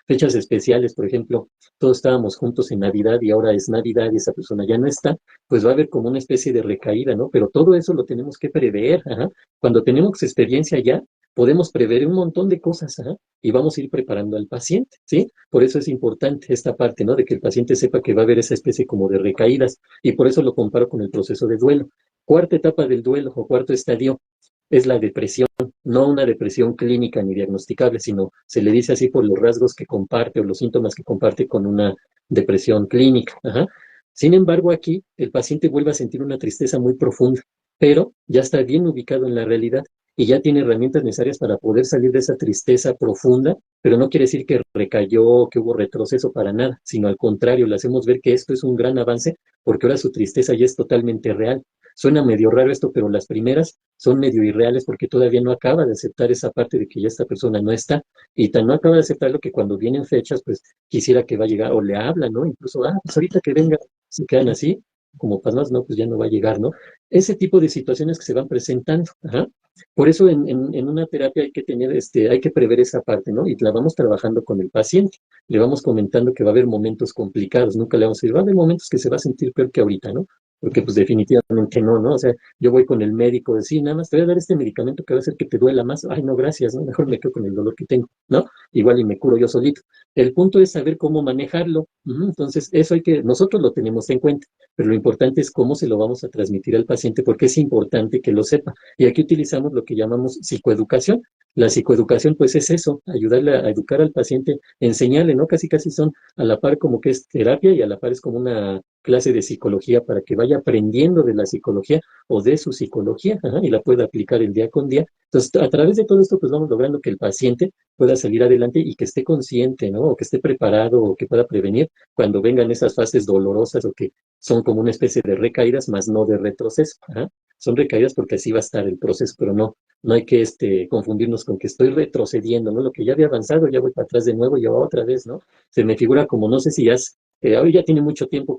fechas especiales, por ejemplo, todos estábamos juntos en Navidad y ahora es Navidad y esa persona ya no está, pues va a haber como una especie de recaída, ¿no? Pero todo eso lo tenemos que prever, ajá. Cuando tenemos experiencia ya, podemos prever un montón de cosas, ajá, y vamos a ir preparando al paciente, ¿sí? Por eso es importante esta parte, ¿no? De que el paciente sepa que va a haber esa especie como de recaídas, y por eso lo comparo con el proceso de duelo. Cuarta etapa del duelo o cuarto estadio es la depresión, no una depresión clínica ni diagnosticable, sino se le dice así por los rasgos que comparte o los síntomas que comparte con una depresión clínica. Ajá. Sin embargo, aquí el paciente vuelve a sentir una tristeza muy profunda, pero ya está bien ubicado en la realidad y ya tiene herramientas necesarias para poder salir de esa tristeza profunda, pero no quiere decir que recayó, que hubo retroceso para nada, sino al contrario, le hacemos ver que esto es un gran avance porque ahora su tristeza ya es totalmente real. Suena medio raro esto, pero las primeras son medio irreales porque todavía no acaba de aceptar esa parte de que ya esta persona no está y tan no acaba de aceptarlo que cuando vienen fechas, pues quisiera que va a llegar o le habla, ¿no? Incluso, pues ahorita que venga, se quedan así, como pasmas, no, pues ya no va a llegar, ¿no? Ese tipo de situaciones que se van presentando, ajá. Por eso en una terapia hay que tener, hay que prever esa parte, ¿no? Y la vamos trabajando con el paciente. Le vamos comentando que va a haber momentos complicados, nunca le vamos a decir, va a haber momentos que se va a sentir peor que ahorita, ¿no? Porque pues definitivamente no, ¿no? O sea, yo voy con el médico, decir, nada más te voy a dar este medicamento que va a hacer que te duela más. Ay, no, gracias, ¿no? Mejor me quedo con el dolor que tengo, ¿no? Igual y me curo yo solito. El punto es saber cómo manejarlo. Entonces, eso nosotros lo tenemos en cuenta, pero lo importante es cómo se lo vamos a transmitir al paciente, porque es importante que lo sepa. Y aquí utilizamos lo que llamamos psicoeducación. La psicoeducación, pues es eso, ayudarle a educar al paciente, enseñarle, ¿no? Casi, casi son a la par como que es terapia y a la par es como una clase de psicología para que vaya aprendiendo de la psicología o de su psicología, ajá, y la pueda aplicar el día con día. Entonces, a través de todo esto, pues vamos logrando que el paciente pueda salir adelante y que esté consciente, ¿no? O que esté preparado o que pueda prevenir cuando vengan esas fases dolorosas o que son como una especie de recaídas, más no de retroceso. Ajá. Son recaídas porque así va a estar el proceso, pero no hay que confundirnos con que estoy retrocediendo, ¿no? Lo que ya había avanzado, ya voy para atrás de nuevo y ahora otra vez, ¿no? Se me figura como, no sé si ahora ya tiene mucho tiempo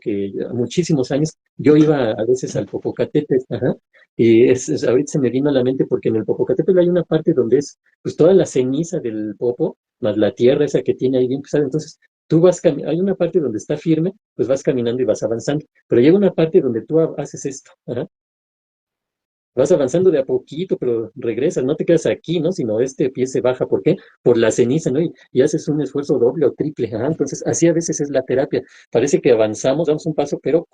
muchísimos años, yo iba a veces al Popocatépetl, ajá, Y ahorita se me vino a la mente porque en el Popocatépetl hay una parte donde es pues toda la ceniza del popo, más la tierra esa que tiene ahí bien pesada. Entonces, hay una parte donde está firme, pues vas caminando y vas avanzando. Pero llega una parte donde tú haces esto, ajá. Vas avanzando de a poquito, pero regresas, no te quedas aquí, ¿no? Sino este pie se baja. ¿Por qué? Por la ceniza, ¿no? Y haces un esfuerzo doble o triple. Ajá. Entonces, así a veces es la terapia. Parece que avanzamos, damos un paso, pero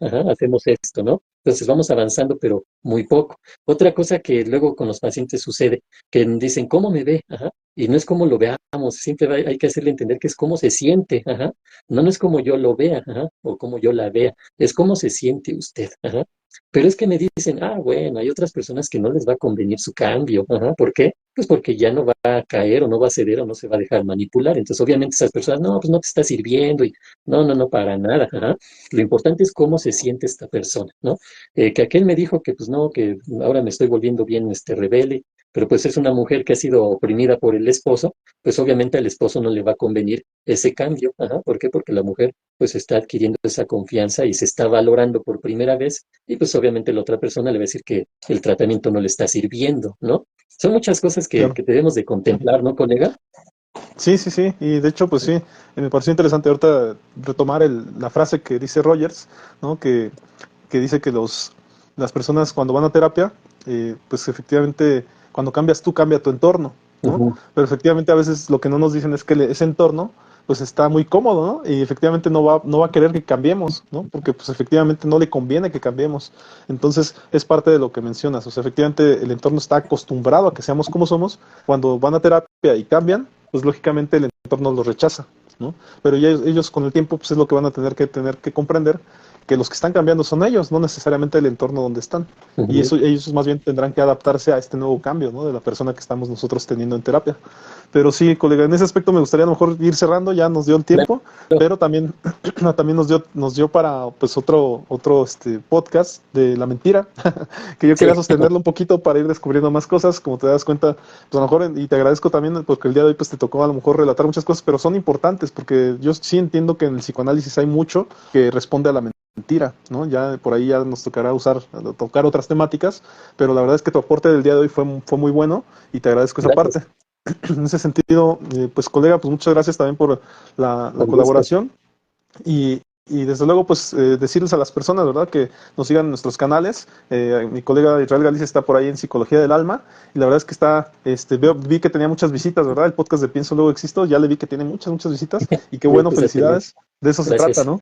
ajá, hacemos esto, ¿no? Entonces vamos avanzando, pero muy poco. Otra cosa que luego con los pacientes sucede, que dicen, ¿cómo me ve? Ajá. Y no es como lo veamos, siempre hay que hacerle entender que es cómo se siente, ajá. No, no es como yo lo vea, ajá, o como yo la vea, es cómo se siente usted, ajá. Pero es que me dicen, bueno, hay otras personas que no les va a convenir su cambio. Ajá, ¿por qué? Pues porque ya no va a caer o no va a ceder o no se va a dejar manipular. Entonces, obviamente, esas personas, no, pues no te está sirviendo y no, no, no, para nada. Ajá. Lo importante es cómo se siente esta persona, ¿no? Que aquel me dijo que, pues no, que ahora me estoy volviendo bien rebelde, pero pues es una mujer que ha sido oprimida por el esposo, pues obviamente al esposo no le va a convenir ese cambio. Ajá, ¿por qué? Porque la mujer pues está adquiriendo esa confianza y se está valorando por primera vez y pues obviamente la otra persona le va a decir que el tratamiento no le está sirviendo, ¿no? Son muchas cosas Claro. que debemos de contemplar, ¿no, colega? Sí, sí, sí, y de hecho, pues sí, me pareció interesante ahorita retomar la frase que dice Rogers, ¿no? Que dice que las personas cuando van a terapia, pues efectivamente, cuando cambias tú, cambia tu entorno, ¿no? Ujú, Pero efectivamente a veces lo que no nos dicen es que ese entorno, pues está muy cómodo, ¿no? Y efectivamente no va a querer que cambiemos, ¿no? Porque pues efectivamente no le conviene que cambiemos. Entonces es parte de lo que mencionas, o sea, efectivamente el entorno está acostumbrado a que seamos como somos, cuando van a terapia y cambian, pues lógicamente el entorno los rechaza, ¿no? Pero ya ellos con el tiempo, pues es lo que van a tener que comprender que los que están cambiando son ellos, no necesariamente el entorno donde están. Y ujú. eso ellos más bien tendrán que adaptarse a este nuevo cambio, ¿no? De la persona que estamos nosotros teniendo en terapia. Pero sí, colega, en ese aspecto me gustaría a lo mejor ir cerrando, ya nos dio el Claro, tiempo, pero también, también nos dio para pues otro podcast de la mentira, que yo quería sí, sostenerlo un poquito para ir descubriendo más cosas, como te das cuenta, pues a lo mejor, y te agradezco también porque el día de hoy pues te tocó a lo mejor relatar muchas cosas, pero son importantes porque yo sí entiendo que en el psicoanálisis hay mucho que responde a la mentira, ¿no? Ya por ahí ya nos tocará tocar otras temáticas, pero la verdad es que tu aporte del día de hoy fue muy bueno y te agradezco esa gracias, parte. En ese sentido, pues colega, pues muchas gracias también por la con gusto. colaboración y desde luego pues decirles a las personas, ¿verdad? Que nos sigan en nuestros canales. Mi colega Israel Galicia está por ahí en Psicología del Alma y la verdad es que vi que tenía muchas visitas, ¿verdad? El podcast de Pienso Luego Existo, ya le vi que tiene muchas visitas y qué Bien, bueno, pues ya tiene, felicidades. De eso se trata, gracias. ¿no?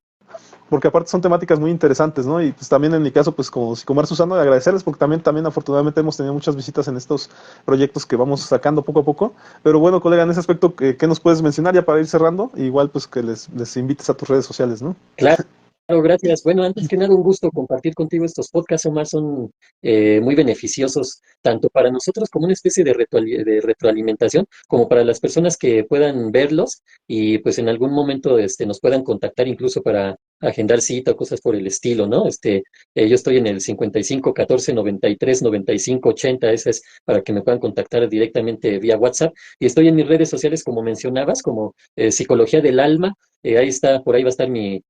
Porque aparte son temáticas muy interesantes, ¿no? Y pues también en mi caso, pues como Psicomar Susano, agradecerles porque también afortunadamente hemos tenido muchas visitas en estos proyectos que vamos sacando poco a poco. Pero bueno, colega, en ese aspecto, ¿qué nos puedes mencionar ya para ir cerrando? Igual pues que les invites a tus redes sociales, ¿no? Claro, gracias. Bueno, antes que nada, un gusto compartir contigo estos podcasts, Omar, son muy beneficiosos, tanto para nosotros como una especie de, de retroalimentación, como para las personas que puedan verlos y pues en algún momento nos puedan contactar incluso para agendar cita o cosas por el estilo, ¿no? Yo estoy en el 55 14 93 95 80, esa es para que me puedan contactar directamente vía WhatsApp. Y estoy en mis redes sociales, como mencionabas, como Psicología del Alma. Ahí está, por ahí va a estar mi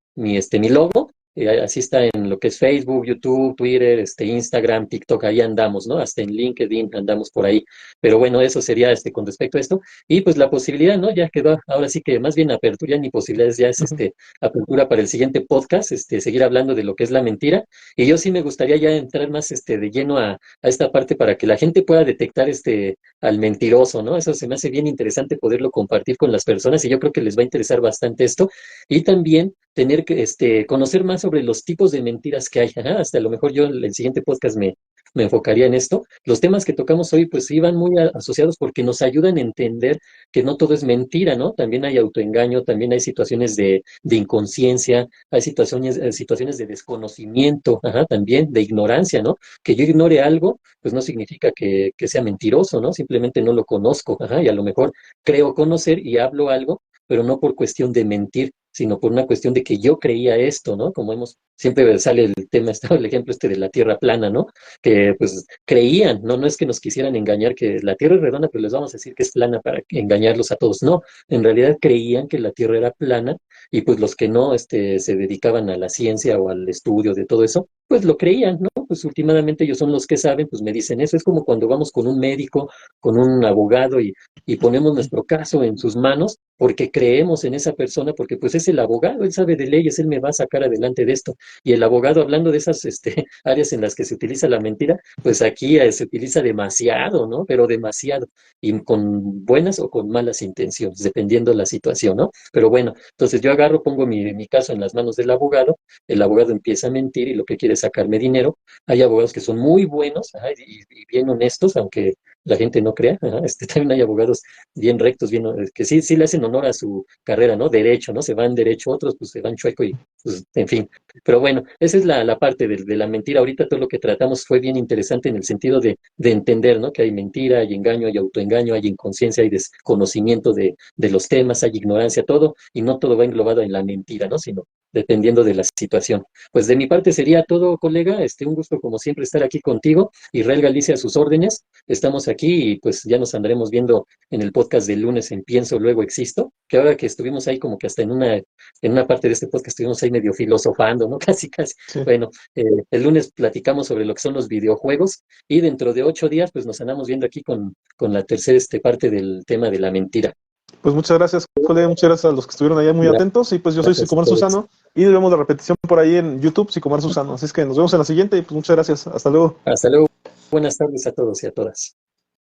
logo, así está en lo que es Facebook, YouTube, Twitter, Instagram, TikTok, ahí andamos, ¿no? Hasta en LinkedIn andamos por ahí. Pero bueno, eso sería con respecto a esto. Y pues la posibilidad, ¿no? Ya quedó, ahora sí que más bien apertura, ya ni posibilidades, ya es apertura para el siguiente podcast, seguir hablando de lo que es la mentira. Y yo sí me gustaría ya entrar más de lleno a esta parte para que la gente pueda detectar al mentiroso, ¿no? Eso se me hace bien interesante poderlo compartir con las personas y yo creo que les va a interesar bastante esto y también tener que conocer más sobre los tipos de mentiras que hay. Ajá, hasta a lo mejor yo en el siguiente podcast me enfocaría en esto. Los temas que tocamos hoy pues iban muy asociados porque nos ayudan a entender que no todo es mentira, ¿no? También hay autoengaño, también hay situaciones de inconsciencia, hay situaciones de desconocimiento, ajá, también de ignorancia, ¿no? Que yo ignore algo, pues no significa que sea mentiroso, ¿no? Simplemente no lo conozco, ajá, y a lo mejor creo conocer y hablo algo pero no por cuestión de mentir, sino por una cuestión de que yo creía esto, ¿no? Como siempre sale el tema, el ejemplo de la tierra plana, ¿no? Que pues creían, ¿no? No es que nos quisieran engañar que la tierra es redonda, pero les vamos a decir que es plana para engañarlos a todos. No, en realidad creían que la tierra era plana y pues los que no se dedicaban a la ciencia o al estudio de todo eso, pues lo creían, ¿no? pues últimamente ellos son los que saben, pues me dicen eso. Es como cuando vamos con un médico, con un abogado y ponemos nuestro caso en sus manos porque creemos en esa persona, porque pues es el abogado, él sabe de leyes, él me va a sacar adelante de esto. Y el abogado, hablando de esas áreas en las que se utiliza la mentira, pues aquí se utiliza demasiado, ¿no? Pero demasiado, y con buenas o con malas intenciones, dependiendo la situación, ¿no? Pero bueno, entonces yo agarro, pongo mi caso en las manos del abogado, el abogado empieza a mentir y lo que quiere es sacarme dinero. Hay abogados que son muy buenos, ajá, y bien honestos, aunque la gente no crea, ajá, también hay abogados bien rectos, bien, que sí, sí le hacen honor a su carrera, ¿no? Derecho, ¿no? Se van derecho, otros pues se van chueco y, pues, en fin. Pero bueno, esa es la parte de la mentira. Ahorita todo lo que tratamos fue bien interesante en el sentido de entender, ¿no? Que hay mentira, hay engaño, hay autoengaño, hay inconsciencia, hay desconocimiento de los temas, hay ignorancia, todo, y no todo va englobado en la mentira, ¿no? Sino dependiendo de la situación. Pues de mi parte sería todo, colega. Un gusto como siempre estar aquí contigo. Israel Galicia a sus órdenes. Estamos aquí y pues ya nos andaremos viendo en el podcast del lunes en Pienso, Luego Existo, que ahora que estuvimos ahí como que hasta en una parte de este podcast estuvimos ahí medio filosofando, ¿no? Casi, casi. Sí. Bueno, el lunes platicamos sobre lo que son los videojuegos y dentro de 8 días pues nos andamos viendo aquí con la tercera parte del tema de la mentira. Pues muchas gracias, colega, muchas gracias a los que estuvieron allá muy atentos. Y pues yo soy Gracias a Sicomar todos. Susano y vemos la repetición por ahí en YouTube, Sicomar Susano. Así es que nos vemos en la siguiente y pues muchas gracias. Hasta luego. Hasta luego. Buenas tardes a todos y a todas.